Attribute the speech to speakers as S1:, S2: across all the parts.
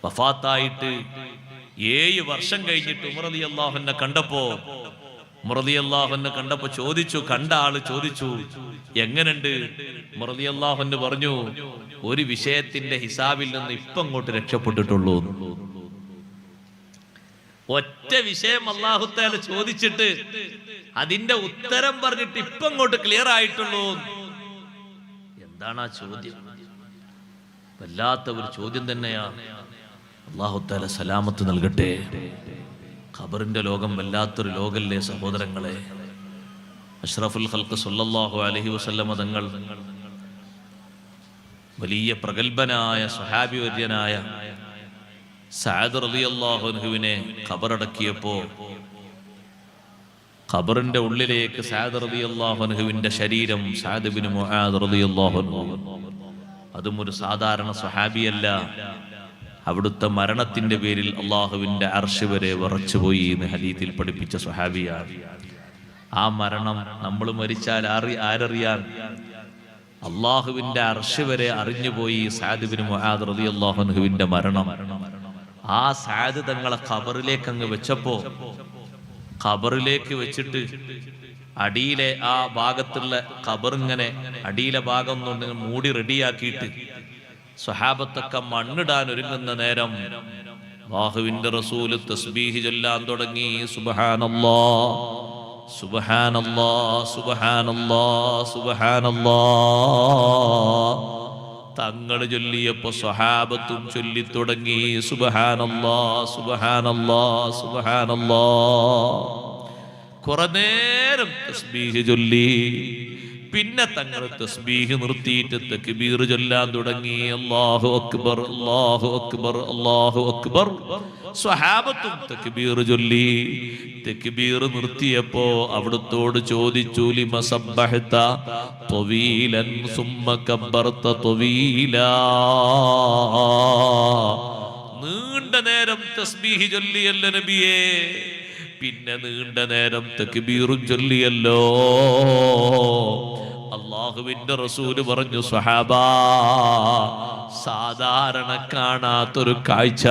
S1: വഫാത്തായിട്ട് 7 വർഷം കഴിഞ്ഞിട്ട് ഉമർ റളിയല്ലാഹു അൻഹു കണ്ടപ്പോ ചോദിച്ചു, കണ്ട ആള് ചോദിച്ചു, എങ്ങനുണ്ട്? ഉമർ റളിയല്ലാഹു അൻഹു പറഞ്ഞു, ഒരു വിഷയത്തിന്റെ ഹിസാബിൽ നിന്ന് ഇപ്പം അങ്ങോട്ട് രക്ഷപ്പെട്ടിട്ടുള്ളൂ. ഒറ്റ വിഷയം അല്ലാഹു തആല ചോദിച്ചിട്ട് അതിന്റെ ഉത്തരം പറഞ്ഞിട്ട് ഇപ്പം അങ്ങോട്ട് ക്ലിയർ ആയിട്ടുള്ളൂ. എന്താണ് ആ ചോദ്യം? വല്ലാത്ത ഒരു ചോദ്യം തന്നെയാണ്. അല്ലാഹു തആല സലാമത്ത് നൽകട്ടെ. ഖബറിന്റെ ലോകം വല്ലാത്തൊരു ലോകല്ലേ സഹോദരങ്ങളെ. അഷ്റഫുൽ ഖൽഖ് സല്ലല്ലാഹു അലൈഹി വസല്ലമ തങ്ങൾ വലിയ പ്രഗൽഭനായ സ്വഹാബി വര്യനായ സഅദ് റളിയല്ലാഹു അൻഹുവിനെ ഖബറടക്കിയപ്പോ ഖബറിന്റെ ഉള്ളിലേക്ക് സഅദ് റളിയല്ലാഹു അൻഹുവിന്റെ ശരീരം, സഅദ് ഇബ്നു മുആദ് റളിയല്ലാഹു അൻഹു, അതും ഒരു സാധാരണ സ്വഹാബിയല്ല. അവിടുത്തെ മരണത്തിന്റെ പേരിൽ അള്ളാഹുവിന്റെ അർശ് വരെ വിറച്ചുപോയി എന്ന് ഹദീസിൽ പഠിപ്പിച്ച സ്വഹാബിയാണ്. ആ മരണം നമ്മൾ മരിച്ചാൽ ആരറിയാൻ? അള്ളാഹുവിന്റെ അർശ് വരെ അറിഞ്ഞുപോയി സഅദ് ഇബ്നു മുആദ് റളിയല്ലാഹു അൻഹുവിന്റെ മരണം. ആ സഅദ് തങ്ങളെ ഖബറിലേക്ക് അങ്ങ് വെച്ചപ്പോ, ഖബറിലേക്ക് വെച്ചിട്ട് അടിയിലെ ആ ഭാഗത്തുള്ള ഖബറിങ്ങനെ അടിയിലെ ഭാഗം കൊണ്ട് മൂടി റെഡിയാക്കിയിട്ട് സ്വഹാബത്തൊക്കെ മണ്ണിടാൻ ഒരുങ്ങുന്ന നേരം അല്ലാഹുവിന്റെ റസൂൽ തസ്ബീഹ് ചൊല്ലാൻ തുടങ്ങി. സുബ്ഹാനല്ലാഹ് സുബ്ഹാനല്ലാഹ് സുബ്ഹാനല്ലാഹ് സുബ്ഹാനല്ലാഹ്. തങ്ങൾ ചൊല്ലിയപ്പോ സ്വഹാബത്തും ചൊല്ലി തുടങ്ങി സുബ്ഹാനല്ലാഹ് സുബ്ഹാനല്ലാഹ് സുബ്ഹാനല്ലാഹ്. കുറെ നേരം തസ്ബീഹ് ചൊല്ലി. പിന്നെ തങ്ങൾ തസ്ബീഹ് നിർത്തിയിട്ട് തക്ബീർ ചൊല്ലാൻ തുടങ്ങി. അല്ലാഹു അക്ബർ അല്ലാഹു അക്ബർ അല്ലാഹു അക്ബർ. സ്വഹാബത്തും തക്ബീർ ചൊല്ലി. തക്ബീർ നിർത്തിയപ്പോ അവിടുത്തോട് ചോദിച്ചു, ലിമ സബ്ബഹത തവീലൻ സുമ്മ കബ്ബർത തവീലാ. നീണ്ട നേരം തസ്ബീഹ് ചൊല്ലിയല്ലോ നബിയേ, പിന്നെ നീണ്ട നേരം തക്ബീറും ചൊല്ലിയല്ലോ. അല്ലാഹുവിന്റെ റസൂല് പറഞ്ഞു, സ്വഹാബാ, സാധാരണ കാണാത്തൊരു കാഴ്ച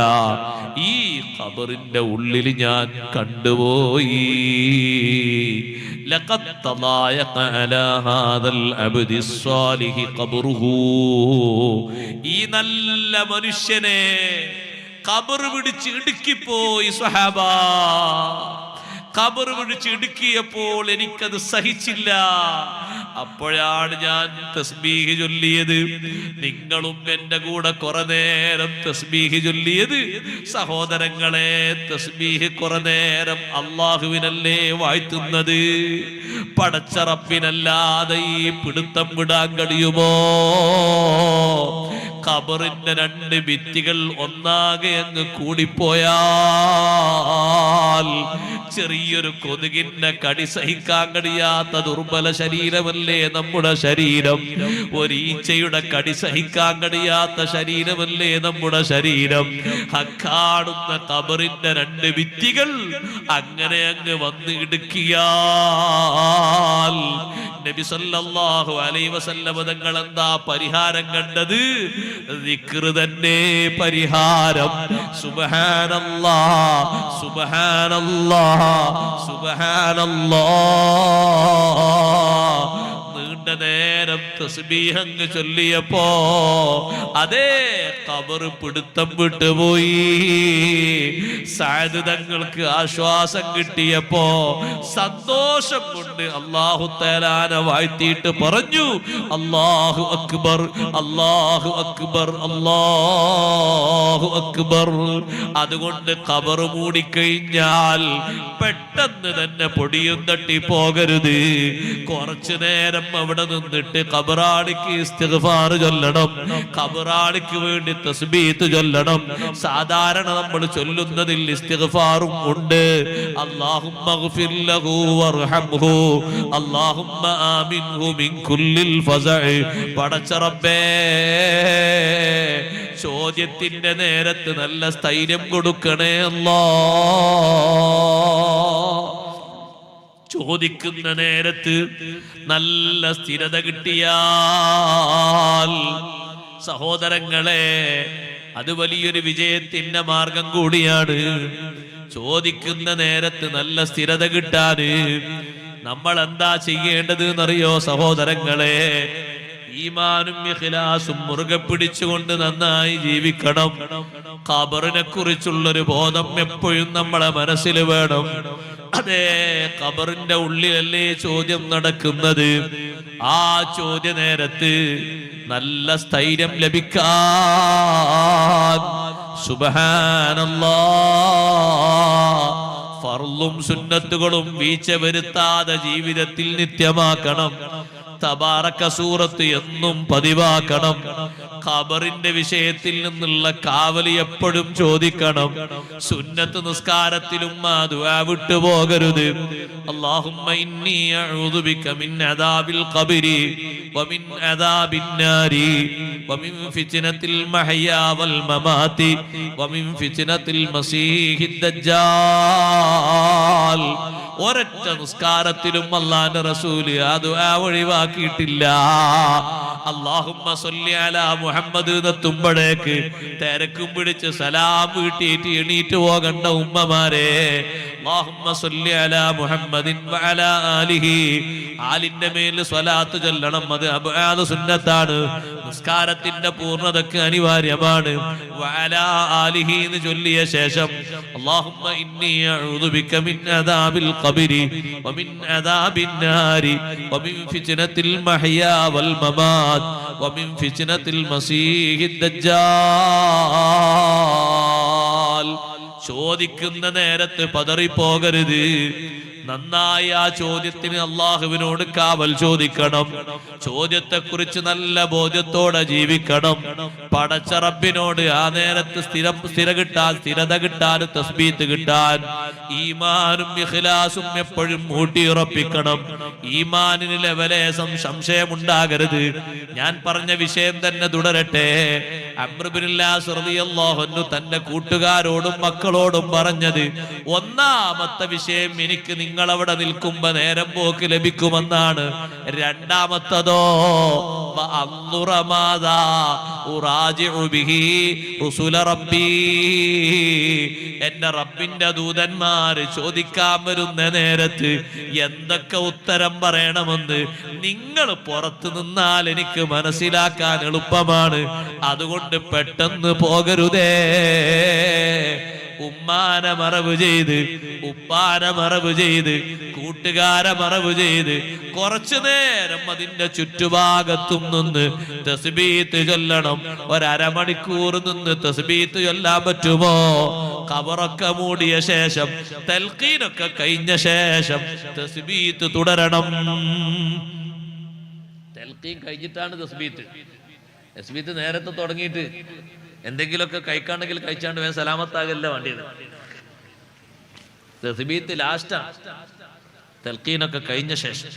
S1: ഈ ഖബറിന്റെ ഉള്ളിൽ ഞാൻ കണ്ടുപോയി. ലഖദ് തളായഖ അലാ ഹാദൽ അബ്ദി സ്വാലിഹി ഖബ്റുഹു. ഈ നല്ല മനുഷ്യനെ ഖബർ പിടിച്ച് ഇടുക്കിപ്പോയി സ്വഹാബാ. ഖബർ പിടിച്ച് ഇടുക്കിയപ്പോൾ എനിക്കത് സഹിച്ചില്ല. അപ്പോഴാണ് ഞാൻ തസ്ബീഹ് ചൊല്ലിയത്. നിങ്ങളും എന്റെ കൂടെ കുറെ നേരം തസ്ബീഹ് ചൊല്ലിയത്. സഹോദരങ്ങളെ, തസ്ബീഹ് കുറെ നേരം അള്ളാഹുവിനല്ലേ വാഴ്ത്തുന്നത്? പടച്ച റബ്ബിനല്ലാതെ ഈ പിടുത്തം വിടാൻ കഴിയുമോ? ഖബറിന്റെ 2 ഭിത്തികൾ ഒന്നാകെ അങ്ങ് കൂടിപ്പോയാൽ ചെറിയൊരു കൊതുകിന്റെ കടി സഹിക്കാൻ കഴിയാത്ത ദുർബല ശരീരമല്ലേ നമ്മുടെ ശരീരം. ഒരീച്ചയുടെ കടി സഹിക്കാൻ കഴിയാത്ത ശരീരമല്ലേ നമ്മുടെ ശരീരം. കാണുന്ന ഖബറിന്റെ 2 ഭിത്തികൾ അങ്ങനെ അങ്ങ് വന്ന് ഇടുക്കിയാൽ നബി സല്ലല്ലാഹു അലൈഹി വസല്ലം തങ്ങൾ എന്താ പരിഹാരം കണ്ടത്? ദിക്ർ തന്നെ പരിഹാരം. സുബ്ഹാനല്ലാഹ് സുബ്ഹാനല്ലാഹ് സുബ്ഹാനല്ലാഹ്. നീണ്ട നേരം തസ്ബീഹ് അങ്ങ് ചൊല്ലിയപ്പോ അതേ ഖബർ പിടുത്തം വിട്ടുപോയി. സഅദ് തങ്ങൾക്ക് ആശ്വാസം കിട്ടിയപ്പോ സന്തോഷം കൊണ്ട് അല്ലാഹു തആലാനെ വാഴ്ത്തിയിട്ട് പറഞ്ഞു, അല്ലാഹു അക്ബർ അല്ലാഹു അക്ബർ അല്ലാഹു അക്ബർ. അതുകൊണ്ട് ഖബർ മൂടിക്കഴിഞ്ഞാൽ പെട്ടെന്ന് തന്നെ പൊടിയും തട്ടി പോകരുത്. കുറച്ചു നേരം അവിടെ നിന്നിട്ട് ഖബറാളിക്ക് ഇസ്തിഗ്ഫാർ ചൊല്ലണം. ഖബറാളിക്ക് വേണ്ടി തസ്ബീഹ് ചൊല്ലണം. സാധാരണ നമ്മൾ ചൊല്ലുന്നതിൽ ഇസ്തിഗ്ഫാറും ഉണ്ട്. അല്ലാഹുമ്മഗ്ഫിർ ലഹു വർഹംഹു അല്ലാഹുമ്മ ആമിൻഹു മിൻ കുല്ലിൽ ഫസഇ. പടച്ച റബ്ബേ, ചോദ്യത്തിന്റെ നേരത്ത് നല്ല സ്ഥൈര്യം കൊടുക്കണേ അല്ലാഹ്. ചോദിക്കുന്ന നേരത്ത് നല്ല സ്ഥിരത കിട്ടിയാൽ സഹോദരങ്ങളെ അത് വലിയൊരു വിജയത്തിന്റെ മാർഗം കൂടിയാണ്. ചോദിക്കുന്ന നേരത്ത് നല്ല സ്ഥിരത കിട്ടാന് നമ്മൾ എന്താ ചെയ്യേണ്ടത് എന്നറിയോ സഹോദരങ്ങളെ? ഈമാനും ഇഖ്ലാസും മുറുകെ പിടിച്ചുകൊണ്ട് നന്നായി ജീവിക്കണം. ഖബറിനെ കുറിച്ചുള്ളൊരു ബോധം എപ്പോഴും നമ്മളെ മനസ്സിൽ വേണം. അതേ, ഖബറിന്റെ ഉള്ളിലല്ലേ ചോദ്യം നടക്കുന്നത്. ആ ചോദ്യ നേരത്ത് നല്ല സ്ഥൈര്യം ലഭിക്കാൻ സുബ്ഹാനല്ലാഹ് ഫർളും സുന്നത്തുകളും വീഴ്ച വരുത്താതെ ജീവിതത്തിൽ നിത്യമാക്കണം. തബാറക സൂറത്ത് എന്നും പതിവാക്കണം. ഖബറിന്റെ വിഷയത്തിൽ നിന്നുള്ള കാവലി എപ്പോഴും ചോദിക്കണം. സുന്നത്ത് നിസ്കാരത്തിലും ആ ദുആ വിട്ടുപോകരുത്. അല്ലാഹുമ്മ ഇന്നി അഊദു ബിക മിൻ അദാബിൽ ഖബരി വമിൻ അദാബിൻ നാരി വമിൻ ഫിത്നത്തിൽ മഹ്യാ വൽ മമാതി വമിൻ ഫിത്നത്തിൽ മസീഹിദ് ദജ്ജാൽ. ഒരൊറ്റ നിസ്കാരത്തിലും അല്ലാഹുവിന്റെ റസൂല് ആ ദുആ ഒഴിവാക്കിയിട്ടില്ല. അല്ലാഹുമ്മ സ്വല്ലി അലാ മുഹമ്മദ് എന്നെത്തുമ്പോഴേക്ക് തിരക്കും പിടിച്ച് സലാം വീട്ടിയിട്ട് എണീറ്റ് പോകണ്ട ഉമ്മമാരെ. അല്ലാഹുമ്മ സ്വല്ലി അലാ മുഹമ്മദിൻ വഅലാ ആലിഹി, ആലിന്റെ മേൽ സ്വലാത്ത് ചൊല്ലണം. അത് സുന്നത്താണ്, നിസ്കാരത്തിന്റെ പൂർണ്ണതക്ക് അനിവാര്യമാണ്. വഅലാ ആലിഹി എന്ന് ചൊല്ലിയ ശേഷം അല്ലാഹുമ്മ ഇന്നി അഊദു ബിക മിൻ അദാബിൽ ഖബരി വമിൻ അദാബിൻ നാരി വമിൻ ഫിത്നത്തിൽ മഹ്യാ വൽ മമാത് വമിൻ ഫിത്നത്തിൽ മസീഹിദ് ദജ്ജാൽ. ചോദിക്കുന്ന നേരത്ത് പതറിപ്പോകരുത്. നന്നായി ആ ചോദ്യത്തിന് അള്ളാഹുവിനോട് കാവൽ ചോദിക്കണം. ചോദ്യത്തെക്കുറിച്ച് നല്ല ബോധ്യത്തോടെ ജീവിക്കണം. പടച്ച റബ്ബിനോട് ആ നേരത്ത് സ്ഥിരത കിട്ടാൻ തസ്ബീത്ത് കിട്ടാൻ ഈമാനും ഇഖ്ലാസും എപ്പോഴും ഊട്ടിയുറപ്പിക്കണം. ഈമാനിന് ലെവലേശം സംശയമുണ്ടാകരുത്. ഞാൻ പറഞ്ഞ വിഷയം തന്നെ തുടരട്ടെ. അംർ ഇബ്നുൽ ആസ് റളിയല്ലാഹു അൻഹു തന്റെ കൂട്ടുകാരോടും മക്കളോടും പറഞ്ഞത്, ഒന്നാമത്തെ വിഷയം എനിക്ക് നിങ്ങളവിടെ നിൽക്കുമ്പോ നേരം പോക്ക് ലഭിക്കുമെന്നാണ്. രണ്ടാമത്തതോ എന്റെ റബ്ബിന്റെ ദൂതന്മാര് ചോദിക്കാൻ വരുന്ന നേരത്ത് എന്തൊക്കെ ഉത്തരം പറയണമെന്ന് നിങ്ങൾ പുറത്തു നിന്നാൽ എനിക്ക് മനസ്സിലാക്കാൻ എളുപ്പമാണ്. അതുകൊണ്ട് പെട്ടെന്ന് പോകരുതേ. ഉമ്മാനെ മറവ് ചെയ്ത്, ഉപ്പാനെ മറവ് ചെയ്ത്, കൂട്ടുകാരെ മറവ് ചെയ്ത് കുറച്ചു നേരം അതിന്റെ ചുറ്റുഭാഗത്തും നിന്ന് തസ്ബീത്ത് ചൊല്ലണം. ഒരമണിക്കൂർ നിന്ന് തസ്ബീത്ത് ചൊല്ലാൻ പറ്റുമോ? ഖബറൊക്കെ മൂടിയ ശേഷം, തൽഖീനൊക്കെ കഴിഞ്ഞ ശേഷം തസ്ബീത്ത് തുടരണം. തൽഖീൻ കഴിഞ്ഞിട്ടാണ് തസ്ബീത്ത്. തസ്ബീത്ത് നേരത്തെ തുടങ്ങിയിട്ട് എന്തെങ്കിലുമൊക്കെ കഴിക്കാണ്ടെങ്കിൽ കഴിച്ചാണ്ട് വേഗം സലാമത്താകല്ല വേണ്ടിയത്. തസ്ബീത്ത് ലാസ്റ്റാ, തൽഖീനൊക്കെ കഴിഞ്ഞ ശേഷം.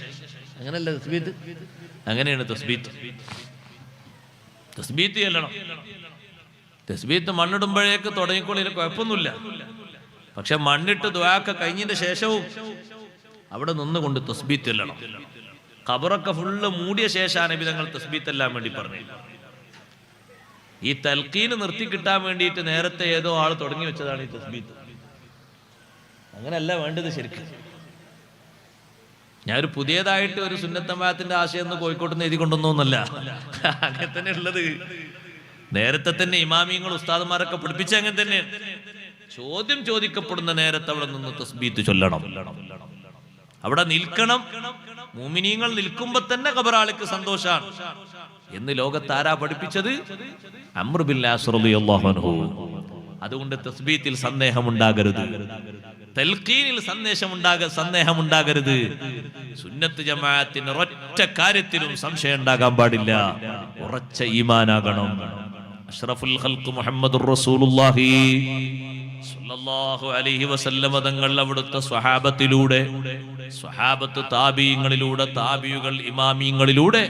S1: അങ്ങനല്ല തസ്ബീത്ത്, അങ്ങനെയാണ് തസ്ബീത്ത്. തസ്ബീത്ത് ചെല്ലണം. തസ്ബീത്ത് മണ്ണിടുമ്പോഴേക്ക് തുടങ്ങിക്കൊള്ളിൽ കുഴപ്പമൊന്നുമില്ല. പക്ഷെ മണ്ണിട്ട് ദുആക്കെ കഴിഞ്ഞതിന്റെ ശേഷവും അവിടെ നിന്നുകൊണ്ട് തസ്ബീത്ത് ചെല്ലണം. ഖബറൊക്കെ ഫുള്ള് മൂടിയ ശേഷമാണ് നബി തങ്ങൾ തസ്ബീത്ത് എല്ലാം വേണ്ടി പറഞ്ഞത്. ഈ തൽഖീന് നിർത്തി കിട്ടാൻ വേണ്ടിയിട്ട് നേരത്തെ ഏതോ ആൾ തുടങ്ങി വെച്ചതാണ് ഈ തസ്ബീത്ത്. അങ്ങനെയല്ല വേണ്ടത് ശരിക്കും. ഞാനൊരു പുതിയതായിട്ട് ഒരു സുന്നത്തമാത്തിന്റെ ആശയം ഒന്ന് കോഴിക്കോട്ട് നിന്ന് എഴുതി കൊണ്ടൊന്നുമല്ല, അങ്ങനെ തന്നെ ഉള്ളത്. നേരത്തെ തന്നെ ഇമാമിയങ്ങൾ ഉസ്താദന്മാരൊക്കെ പഠിപ്പിച്ച അങ്ങനെ തന്നെ. ചോദ്യം ചോദിക്കപ്പെടുന്ന നേരത്തെ അവിടെ നിന്ന് തസ്ബീത്ത് ചൊല്ലണം, അവിടെ നിൽക്കണം. മുഅ്മിനീങ്ങൾ നിൽക്കുമ്പോ തന്നെ ഖബറാളിക്ക് സന്തോഷാണ് എന്ന് ലോകത്താരാ പഠിപ്പിച്ചത്? അംർ ഇബ്നുൽ ആസ് റളിയല്ലാഹു അൻഹു. അതുകൊണ്ട് തസ്ബീത്തിൽ സന്ദേഹമുണ്ടാകരുത്, തൽഖീനിൽ സന്ദേഹമുണ്ടാകരുത്. സുന്നത്ത് ജമാഅത്തിന് ഒരൊറ്റ കാര്യത്തിലും സംശയം ഉണ്ടാകാൻ പാടില്ല. ഉറച്ച ഈമാനാകണം. അഷ്റഫുൽ ഖൽഖ് മുഹമ്മദുർ റസൂലുള്ളാഹി സ്വല്ലല്ലാഹു അലൈഹി വസല്ലം തങ്ങൾ അവിടുത്തെ സ്വഹാബത്തിലൂടെ, സ്വഹാബത്ത് താബീങ്ങളിലൂടെ, താബിയുകൾ ഇമാമിയങ്ങളിലൂടെ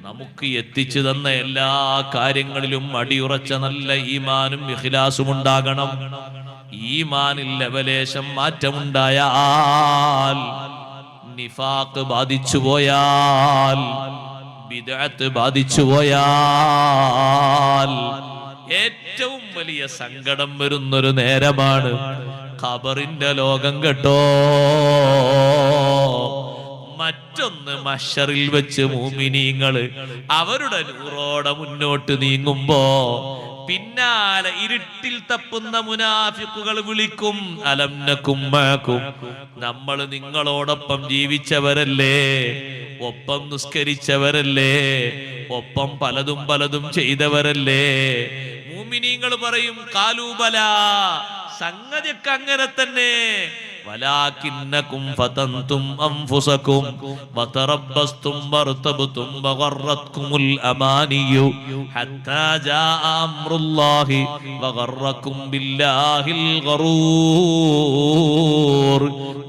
S1: നമുക്ക് എത്തിച്ചു തന്ന എല്ലാ കാര്യങ്ങളിലും അടിയുറച്ച നല്ല ഈമാനും ഇഖ്ലാസും ഉണ്ടാകണം. ഈമാനിൽ ലവലേശം മാറ്റമുണ്ടായാൽ, നിഫാഖ് ബാധിച്ചു പോയാൽ, ബിദ്അത്ത് ബാധിച്ചു പോയാൽ, ഏറ്റവും വലിയ സങ്കടം വരുന്നൊരു നേരമാണ് ഖബറിന്റെ ലോകം കേട്ടോ. മറ്റൊന്ന് മഹ്ശറിൽ വെച്ച് മുഅ്മിനീങ്ങള് അവരുടെ നൂറോടെ മുന്നോട്ട് നീങ്ങുമ്പോ പിന്നാലെ ഇരുട്ടിൽ തപ്പുന്ന മുനാഫിക്കുകൾ വിളിക്കും, അലം നകും മഅകും, നമ്മൾ നിങ്ങളോടൊപ്പം ജീവിച്ചവരല്ലേ, ഒപ്പം നിസ്കരിച്ചവരല്ലേ, ഒപ്പം പലതും പലതും ചെയ്തവരല്ലേ. മുഅ്മിനീങ്ങൾ പറയും ഖാലൂ ബലാ, സംഗതിയൊക്കെ അങ്ങനെ തന്നെ. വലാകിന്നകും ഫതൻതും അൻഫുസകും വതറബ്ബസ്തും വർതബ്തും വഗറത്കുമുൽ അമാനിയു ഹത്താ ജാഅ അംറുല്ലാഹി വഗറക്കും ബില്ലാഹിൽ ഗറൂർ.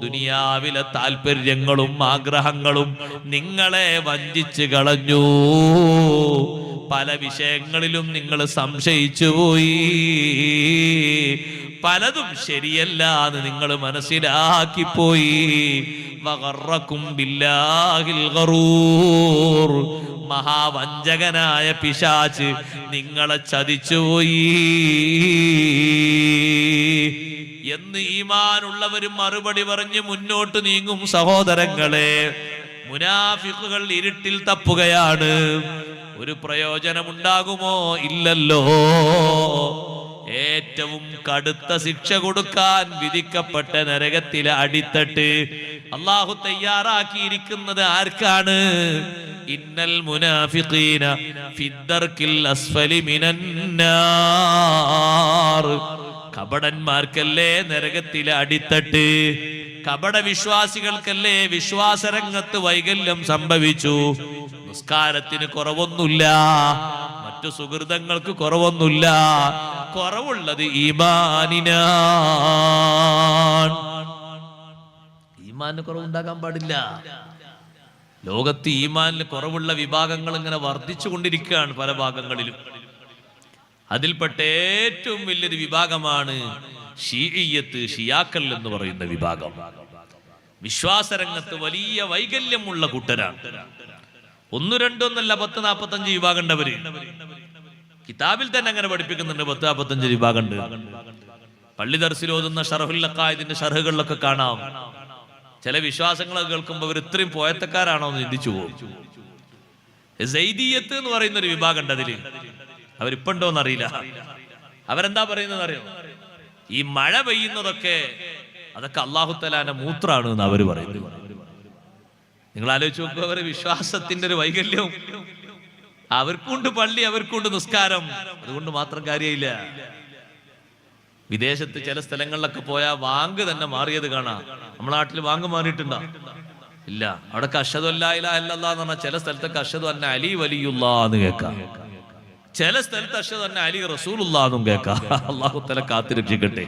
S1: ദുനിയാവിലെ താൽപര്യങ്ങളും ആഗ്രഹങ്ങളും നിങ്ങളെ വഞ്ചിച്ചു കളഞ്ഞു. പല വിഷയങ്ങളിലും നിങ്ങൾ സംശയിച്ചു പോയി. പലതും ശരിയല്ല എന്ന് നിങ്ങൾ മനസ്സിലാക്കിപ്പോയി. വഗറക്കും ബില്ലാഹിൽ ഗറൂർ. മഹാവഞ്ചകനായ പിശാച് നിങ്ങളെ ചതിച്ചുപോയി എന്ന് ഈമാനുള്ളവരും മറുപടി പറഞ്ഞ് മുന്നോട്ട് നീങ്ങും. സഹോദരങ്ങളെ, മുനാഫിക്കുകൾ ഇരുട്ടിൽ തപ്പുകയാണ്. ഒരു പ്രയോജനമുണ്ടാകുമോ? ഇല്ലല്ലോ. ഏറ്റവും കടുത്ത ശിക്ഷ കൊടുക്കാൻ വിധിക്കപ്പെട്ട നരകത്തിലെ അടിത്തട്ട് അല്ലാഹു തയ്യാറാക്കിയിരിക്കുന്നത് ആർക്കാണ്? ഇന്നൽ മുനാഫിഖീന ഫിദ്ദർക്കിൽ അസ്ഫലി മിനന്നാർ. കപടന്മാർക്കല്ലേ നരകത്തിലെ അടിത്തട്ട്. കപട വിശ്വാസികൾക്കല്ലേ വിശ്വാസരംഗത്ത് വൈകല്യം സംഭവിച്ചു. നിസ്കാരത്തിന് കുറവൊന്നുമില്ല, മറ്റു സുഹൃതങ്ങൾക്ക് കുറവൊന്നുമില്ല. കുറവുള്ളത് ഈമാനിനാണ്. ഈമാനിന് കുറവുണ്ടാകാൻ പാടില്ല. ലോകത്ത് ഈമാനിന് കുറവുള്ള വിഭാഗങ്ങൾ ഇങ്ങനെ വർദ്ധിച്ചു കൊണ്ടിരിക്കുകയാണ് പല ഭാഗങ്ങളിലും. അതിൽപ്പെട്ട ഏറ്റവും വലിയൊരു വിഭാഗമാണ് ഷീഇയ്യത്ത്, ഷിയാക്കൾ എന്ന് പറയുന്ന വിഭാഗം. വിശ്വാസരംഗത്ത് വലിയ വൈകല്യമുള്ള കൂട്ടരാണ്. 1, 2 ഒന്നല്ല, 10, 45 വിഭാഗം ഉണ്ടവര്. കിതാബിൽ തന്നെ അങ്ങനെ പഠിപ്പിക്കുന്നുണ്ട്. 10, 45 വിഭാഗം ഉണ്ട്. പള്ളി ദർസിൽ ഓതുന്ന ഷറഹുൽ അഖായിദിന്റെ ഷർഹുകളിലൊക്കെ കാണാം. ചില വിശ്വാസങ്ങളൊക്കെ കേൾക്കുമ്പോൾ അവർ ഇത്രയും പോയത്തക്കാരാണോ എന്ന് ചിന്തിച്ചു പോകും. സൈദിയത്ത് എന്ന് പറയുന്ന ഒരു വിഭാഗം ഉണ്ട്. അതില് അവരിപ്പുണ്ടോന്ന് അറിയില്ല. അവരെന്താ പറയുന്നത് അറിയോ? ഈ മഴ പെയ്യുന്നതൊക്കെ അതൊക്കെ അല്ലാഹു തആലാന്റെ മൂത്രാണ് എന്ന് അവര് പറയുന്നത്. നിങ്ങൾ ആലോചിച്ച് നോക്കുക, അവരെ വിശ്വാസത്തിന്റെ ഒരു വൈകല്യവും. അവർക്കുണ്ട് പള്ളി, അവർക്കുണ്ട് നിസ്കാരം, അതുകൊണ്ട് മാത്രം കാര്യമില്ല. വിദേശത്ത് ചില സ്ഥലങ്ങളിലൊക്കെ പോയാൽ വാങ്ക് തന്നെ മാറിയത് കാണാം. നമ്മുടെ നാട്ടിൽ വാങ്ക് മാറിയിട്ടുണ്ടോ? ഇല്ല. അവിടെ അഷ്ഹദു അല്ലാ ഇലാഹ ഇല്ലല്ലാഹ് എന്ന് പറഞ്ഞാൽ ചില സ്ഥലത്തൊക്കെ അഷ്ഹദു അന്ന അലി വലിയുല്ലാഹ് എന്ന് കേൾക്കാം. ചില സ്ഥലത്ത് അഷ്ഹദു അന്ന അലി റസൂലുള്ളാഹ് എന്നും കേൾക്കാം. അല്ലാഹു തആല കാത്തുരക്ഷിക്കട്ടെ.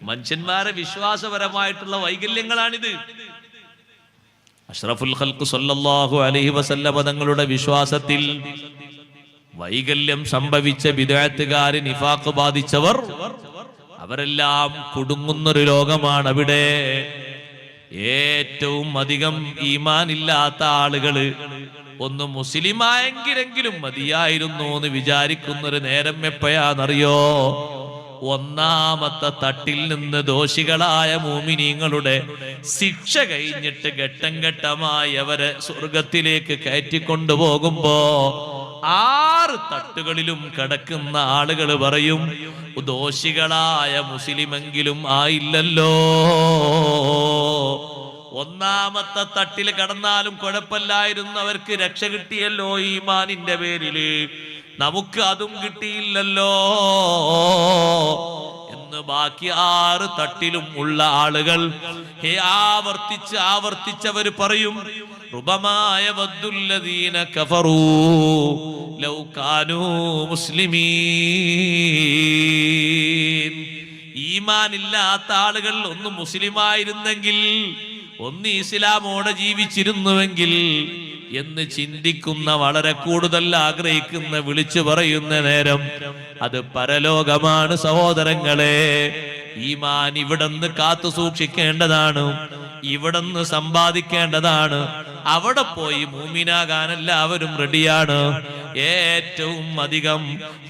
S1: മനുഷ്യന്മാരെ വിശ്വാസപരമായിട്ടുള്ള വൈകല്യങ്ങളാണിത്. അഷ്റഫുൽ ഖൽഖ് സല്ലല്ലാഹു അലൈഹി വസല്ലം തങ്ങളുടെ വിശ്വാസത്തിൽ വൈകല്യം സംഭവിച്ച ബിദ്അത്തുകാര്, നിഫാഖ് ബാധിച്ചവർ, അവരെല്ലാം കുടുങ്ങുന്നൊരു ലോകമാണ് അവിടെ. ഏറ്റവും അധികം ഈമാൻ ഇല്ലാത്ത ആളുകള് ഒന്ന് മുസ്ലിമായെങ്കിലെങ്കിലും മതിയായിരുന്നു എന്ന് വിചാരിക്കുന്നൊരു നേരം എപ്പോഴാണെന്നറിയോ? ഒന്നാമത്തെ തട്ടിൽ നിന്ന് ദോഷികളായ മുഅ്മിനീങ്ങളുടെ ശിക്ഷ കഴിഞ്ഞിട്ട് ഘട്ടം ഘട്ടമായി അവരെ സ്വർഗത്തിലേക്ക് കയറ്റിക്കൊണ്ടുപോകുമ്പോ 6 തട്ടുകളിലും കിടക്കുന്ന ആളുകൾ പറയും, ദോഷികളായ മുസ്ലിമെങ്കിലും ആയില്ലല്ലോ. ഒന്നാമത്തെ തട്ടിൽ കടന്നാലും കുഴപ്പമില്ലായിരുന്നു, അവർക്ക് രക്ഷ കിട്ടിയല്ലോ ഈമാനിന്റെ പേരില്. നമുക്ക് അതും കിട്ടിയില്ലല്ലോ എന്ന് ബാക്കി 6 തട്ടിലും ഉള്ള ആളുകൾ ആവർത്തിച്ചവർ പറയും, റുബമായ വദ്ദുല്ലദീന കഫറൂ ലൗ കാനൂ മുസ്ലിമീൻ. ഈമാനില്ലാത്ത ആളുകൾ ഒന്ന് മുസ്ലിമായിരുന്നെങ്കിൽ, ഒന്ന് ഇസ്ലാമോടെ ജീവിച്ചിരുന്നുവെങ്കിൽ എന്ന് ചിന്തിക്കുന്ന, വളരെ കൂടുതൽ ആഗ്രഹിക്കുന്ന, വിളിച്ചു പറയുന്ന നേരം അത് പരലോകമാണ് സഹോദരങ്ങളെ. ഈമാൻ ഇവിടുന്ന് കാത്തു സൂക്ഷിക്കേണ്ടതാണ്, ഇവിടുന്ന് സമ്പാദിക്കേണ്ടതാണ്. അവിടെ പോയി മൂമിനാകാൻ എല്ലാവരും റെഡിയാണ്. ഏറ്റവും അധികം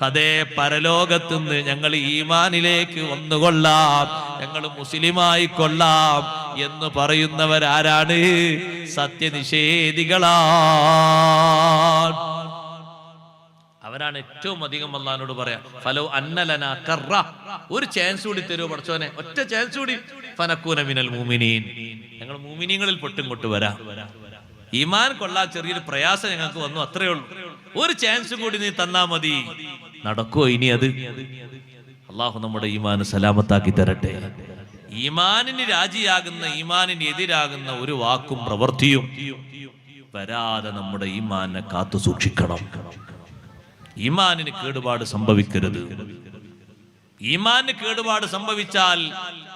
S1: അതേ പരലോകത്തുനിന്ന് ഞങ്ങൾ ഈമാനിലേക്ക് വന്നുകൊള്ളാം, ഞങ്ങൾ മുസ്ലിമായി കൊള്ളാം എന്ന് പറയുന്നവരാരാണ്? സത്യനിഷേധികളാണ്. അവരാണ് ഏറ്റവും അധികം അല്ലാഹുവിനോട് പറയാം, ഫലോ അന്നലന കറ, ഒരു ചാൻസ് കൂടി തരുമോ പടച്ചോനെ, ഒറ്റ ചാൻസ് കൂടി, ഫനക്കൂന മിനൽ മുഅ്മിനീൻ, ഞങ്ങൾ മുഅ്മിനീങ്ങളിൽ പെട്ടിങ്ങോട്ട് വരാം. ഈമാൻ കൊള്ളാൻ ചെറിയൊരു പ്രയാസം ഞങ്ങൾക്ക് വന്നു, അത്രേ ഉള്ളൂ, ഒരു ചാൻസ് കൂടി നീ തന്നാ മതി. നടക്കോ ഇനി അത്? അള്ളാഹു നമ്മുടെ ഈമാൻ സലാമത്താക്കി തരട്ടെ. ഈമാനിന് രാജിയാകുന്ന, ഈമാനിന് എതിരാകുന്ന ഒരു വാക്കും പ്രവൃത്തിയും വരാതെ നമ്മുടെ ഈമാനെ കാത്തു സൂക്ഷിക്കണം. ഈമാനിന് കേടുപാട് സംഭവിക്കരുത്. ഈമാനിന് കേടുപാട് സംഭവിച്ചാൽ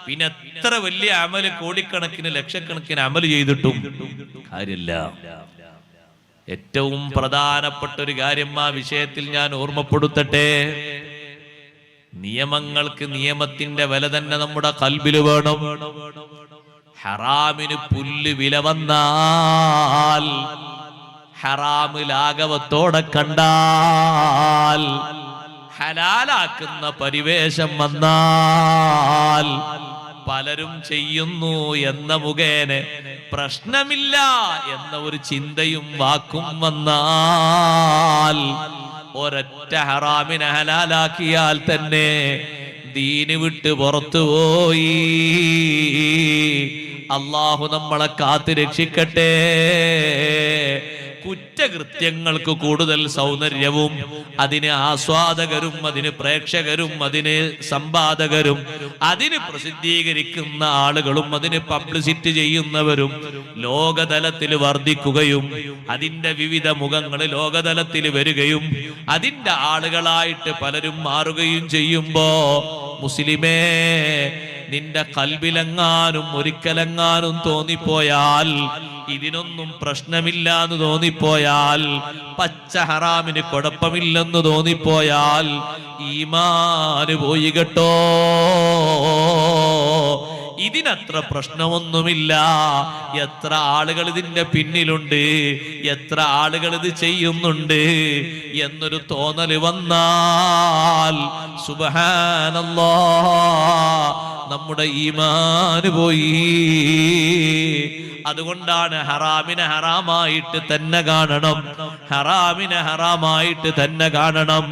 S1: പിന്നെ എത്ര വലിയ അമല്, കോടിക്കണക്കിന് ലക്ഷക്കണക്കിന് അമല് ചെയ്തിട്ടും കാര്യമില്ല. ഏറ്റവും പ്രധാനപ്പെട്ട ഒരു കാര്യം ആ വിഷയത്തിൽ ഞാൻ ഓർമ്മപ്പെടുത്തട്ടെ. നിയമങ്ങൾക്ക് നിയമത്തിന്റെ വില തന്നെ നമ്മുടെ ഖൽബിൽ വേണം. ഹറാമിന് പുല്ല് വില വന്നാൽ, ഹറാമ് ലാഘവത്തോടെ കണ്ടാൽ, ഹലാലാക്കുന്ന പരിവേഷം വന്നാൽ, പലരും ചെയ്യുന്നു എന്ന മുഖേന പ്രശ്നമില്ല എന്ന ഒരു ചിന്തയും വാക്കും വന്നാൽ, ഒരൊറ്റ ഹറാമിനെ ഹലാലാക്കിയാൽ തന്നെ ദീന് വിട്ട് പുറത്തുപോയി. അല്ലാഹു നമ്മളെ കാത്ത് രക്ഷിക്കട്ടെ. കുറ്റകൃത്യങ്ങൾക്ക് കൂടുതൽ സൗന്ദര്യവും അതിന് ആസ്വാദകരും അതിന് പ്രേക്ഷകരും അതിന് സമ്പാദകരും അതിന് പ്രസിദ്ധീകരിക്കുന്ന ആളുകളും അതിന് പബ്ലിസിറ്റി ചെയ്യുന്നവരും ലോകതലത്തിൽ വർദ്ധിക്കുകയും അതിന്റെ വിവിധ മുഖങ്ങൾ ലോകതലത്തിൽ വരികയും അതിന്റെ ആളുകളായിട്ട് പലരും മാറുകയും ചെയ്യുമ്പോ, മുസ്ലിമേ, നിന്റെ ഖൽബിലെങ്ങാനും ഒരിക്കലെങ്ങാനും തോന്നിപ്പോയാൽ, ഇതിനൊന്നും പ്രശ്നമില്ല എന്ന് തോന്നിപ്പോയാൽ, പച്ച ഹറാമിന് കുഴപ്പമില്ലെന്ന് തോന്നിപ്പോയാൽ, ഈമാന് പോയി കേട്ടോ. ഇതിനത്ര പ്രശ്നമൊന്നുമില്ല. എത്ര ആളുകൾ ഇതിന്റെ പിന്നിലുണ്ട്, എത്ര ആളുകൾ ഇത് ചെയ്യുന്നുണ്ട് എന്നൊരു തോന്നല് വന്നാൽ, സുബ്ഹാനല്ലാഹ്, നമ്മുടെ ഈമാന് പോയി. അതുകൊണ്ടാണ് ഹറാമിനെ ഹറാമായിട്ട് തന്നെ കാണണം, ഹറാമിനെ ഹറാമായിട്ട് തന്നെ കാണണം.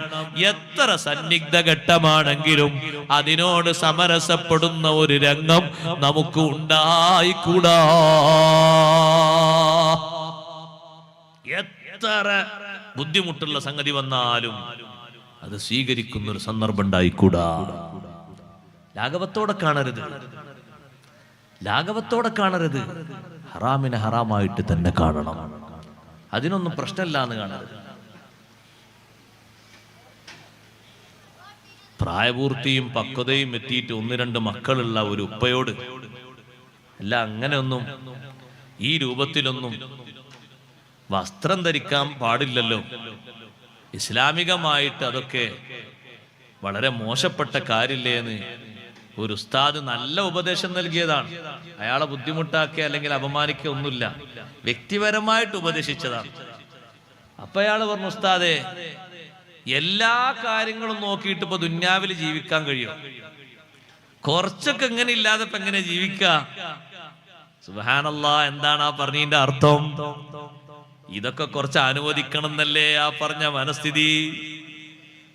S1: എത്ര സന്നിഗ്ധ ഘട്ടമാണെങ്കിലും അതിനോട് സമരസപ്പെടുന്ന ഒരു രംഗം നമുക്ക് ഉണ്ടായിക്കൂടാ. എത്ര ബുദ്ധിമുട്ടുള്ള സംഗതി വന്നാലും അത് സ്വീകരിക്കുന്ന ഒരു സന്ദർഭം ഉണ്ടായിക്കൂടാ. ലാഘവത്തോടെ കാണരുത്, ലാഘവത്തോടെ കാണരുത്. ഹറാമിനെ ഹറാമായിട്ട് തന്നെ കാണണം. അതിനൊന്നും പ്രശ്നമില്ല എന്ന് കാണരുത്. പ്രായപൂർത്തിയും പക്വതയും എത്തിയിട്ട് 1-2 മക്കളുള്ള ഒരു ഉപ്പയോട് അല്ല, അങ്ങനെയൊന്നും ഈ രൂപത്തിലൊന്നും വസ്ത്രം ധരിക്കാൻ പാടില്ലല്ലോ. ഇസ്ലാമികമായിട്ട് അതൊക്കെ വളരെ മോശപ്പെട്ട കാര്യമില്ലേ എന്ന് ഒരു ഉസ്താദ് നല്ല ഉപദേശം നൽകിയതാണ്. അയാളെ ബുദ്ധിമുട്ടാക്കിയ അല്ലെങ്കിൽ അപമാനിക്കുക ഒന്നുമില്ല, വ്യക്തിപരമായിട്ട് ഉപദേശിച്ചതാണ്. അപ്പൊ അയാൾ പറഞ്ഞു, ഉസ്താദേ, എല്ലാ കാര്യങ്ങളും നോക്കിയിട്ട് ഇപ്പൊ ദുന്യാവിൽ ജീവിക്കാൻ കഴിയും, കുറച്ചൊക്കെ എങ്ങനെ ഇല്ലാതെ ഇപ്പൊ എങ്ങനെ ജീവിക്ക? സുബ്ഹാനല്ലാഹ്, എന്താണ് ആ പറഞ്ഞതിന്റെ അർത്ഥം? ഇതൊക്കെ കുറച്ച് അനുവദിക്കണം എന്നല്ലേ ആ പറഞ്ഞ മനസ്ഥിതി?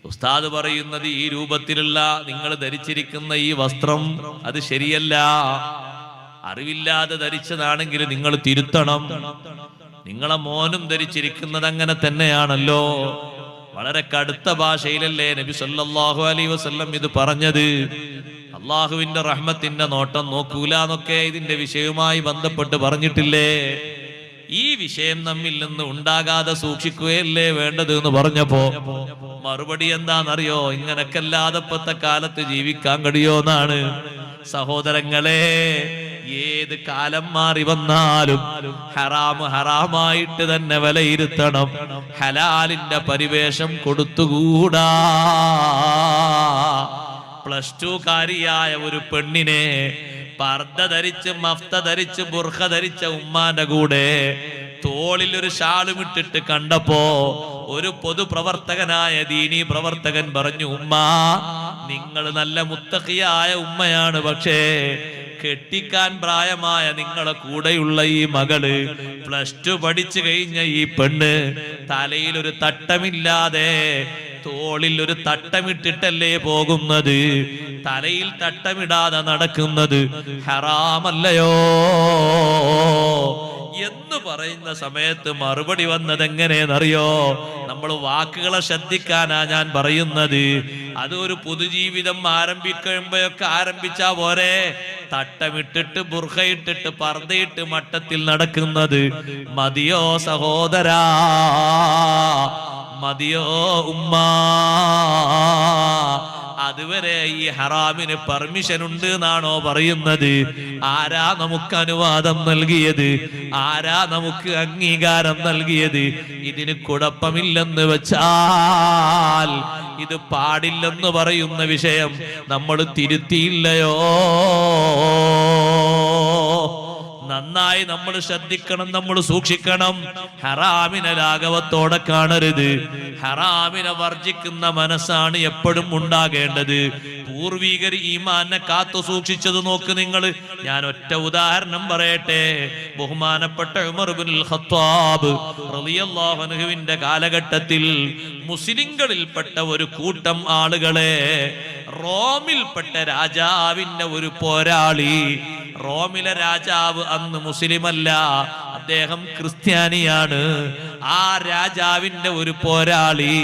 S1: ഉസ്താദ് പറയുന്നത്, ഈ രൂപത്തിലുള്ള നിങ്ങൾ ധരിച്ചിരിക്കുന്ന ഈ വസ്ത്രം അത് ശരിയല്ല. അറിവില്ലാതെ ധരിച്ചതാണെങ്കിൽ നിങ്ങൾ തിരുത്തണം. നിങ്ങളെ മോനും ധരിച്ചിരിക്കുന്നത് അങ്ങനെ തന്നെയാണല്ലോ. വളരെ കടുത്ത ഭാഷയിലല്ലേ നബി സല്ലല്ലാഹു അലൈഹി വസല്ലം ഇത് പറഞ്ഞത്? അള്ളാഹുവിന്റെ റഹ്മത്തിന്റെ നോട്ടം നോക്കൂല എന്നൊക്കെ ഇതിന്റെ വിഷയവുമായി ബന്ധപ്പെട്ട് പറഞ്ഞിട്ടില്ലേ? ഈ വിഷയം നമ്മിൽ നിന്ന് ഉണ്ടാകാതെ സൂക്ഷിക്കുകയല്ലേ വേണ്ടത് എന്ന് പറഞ്ഞപ്പോ മറുപടി എന്താണെന്നറിയോ? ഇങ്ങനൊക്കെ അല്ലാതെ ഇപ്പത്തെ കാലത്ത് ജീവിക്കാൻ കഴിയോന്നാണ്. സഹോദരങ്ങളെ, ഏത് കാലം മാറി വന്നാലും ഹറാം ഹറാമായിട്ട് തന്നെ വിലയിരുത്തണം. ഹലാലിന്റെ പരിവേഷം കൊടുത്തുകൂടാ. +2 കാരിയായ ഒരു പെണ്ണിനെ പർദ്ദ ധരിച്ച് മഫ്ത ധരിച്ച് ബുർഖ ധരിച്ച ഉമ്മാന്റെ കൂടെ തോളിൽ ഒരു ഷാളും ഇട്ടിട്ട് കണ്ടപ്പോ ഒരു പൊതുപ്രവർത്തകനായ ദീനീ പ്രവർത്തകൻ പറഞ്ഞു, ഉമ്മ നിങ്ങൾ നല്ല മുത്തഖിയായ ഉമ്മയാണ്, പക്ഷേ കെട്ടിക്കാൻ പ്രായമായ നിങ്ങളെ കൂടെയുള്ള ഈ മകള് +2 പഠിച്ചു കഴിഞ്ഞ ഈ പെണ്ണ് തലയിൽ ഒരു തട്ടമില്ലാതെ തോളിൽ ഒരു തട്ടമിട്ടിട്ടല്ലേ പോകുന്നത്, തലയിൽ തട്ടമിടാതെ നടക്കുന്നത് ഹറാമല്ലയോ എന്ന് പറയുന്ന സമയത്ത് മറുപടി വന്നത് എങ്ങനെയെന്നറിയോ? നമ്മൾ വാക്കുകളെ ശ്രദ്ധിക്കാനാ ഞാൻ പറയുന്നത്. അതൊരു പുതുജീവിതം ആരംഭിക്കുമ്പോഴൊക്കെ ആരംഭിച്ചാ പോരെ, തട്ടമിട്ടിട്ട് ബുർഖയിട്ടിട്ട് പർദ്ദയിട്ട് മട്ടത്തിൽ നടക്കുന്നത് മതിയോ സഹോദരാ, മതിയോ ഉമ്മ? അതുവരെ ഈ ഹറാമിന് പെർമിഷൻ ഉണ്ട് എന്നാണോ പറയുന്നത്? ആരാ നമുക്ക് അനുവാദം നൽകിയത്? ആരാ നമുക്ക് അംഗീകാരം നൽകിയത്? ഇതിന് കുഴപ്പമില്ലെന്ന് വെച്ചാൽ ഇത് പാടില്ലെന്ന് പറയുന്ന വിഷയം നമ്മൾ തിരുത്തിയില്ലയോ? നന്നായി നമ്മൾ ശ്രദ്ധിക്കണം, നമ്മൾ സൂക്ഷിക്കണം. ഹറാമിനെ ലാഘവത്തോടെ കാണരുത്. ഹറാമിനെ വർജിക്കുന്ന മനസ്സാണ് എപ്പോഴും ഉണ്ടാകേണ്ടത്. പൂർവികർ ഈമാനെ കാത്തു സൂക്ഷിച്ചത് നോക്ക് നിങ്ങൾ. ഞാൻ ഒറ്റ ഉദാഹരണം പറയട്ടെ. ബഹുമാനപ്പെട്ട ഉമർ ഇബ്നുൽ ഖത്താബ് റളിയല്ലാഹു അൻഹുവിന്റെ കാലഘട്ടത്തിൽ മുസ്ലിങ്ങളിൽപ്പെട്ട ഒരു കൂട്ടം ആളുകളെ റോമിൽപ്പെട്ട രാജാവിന്റെ ഒരു പോരാളി, റോമിലെ രാജാവ് അന്ന് മുസ്ലിമല്ല, അദ്ദേഹം ക്രിസ്ത്യാനിയാണ്. ആ രാജാവിന്റെ ഒരു പോരാളി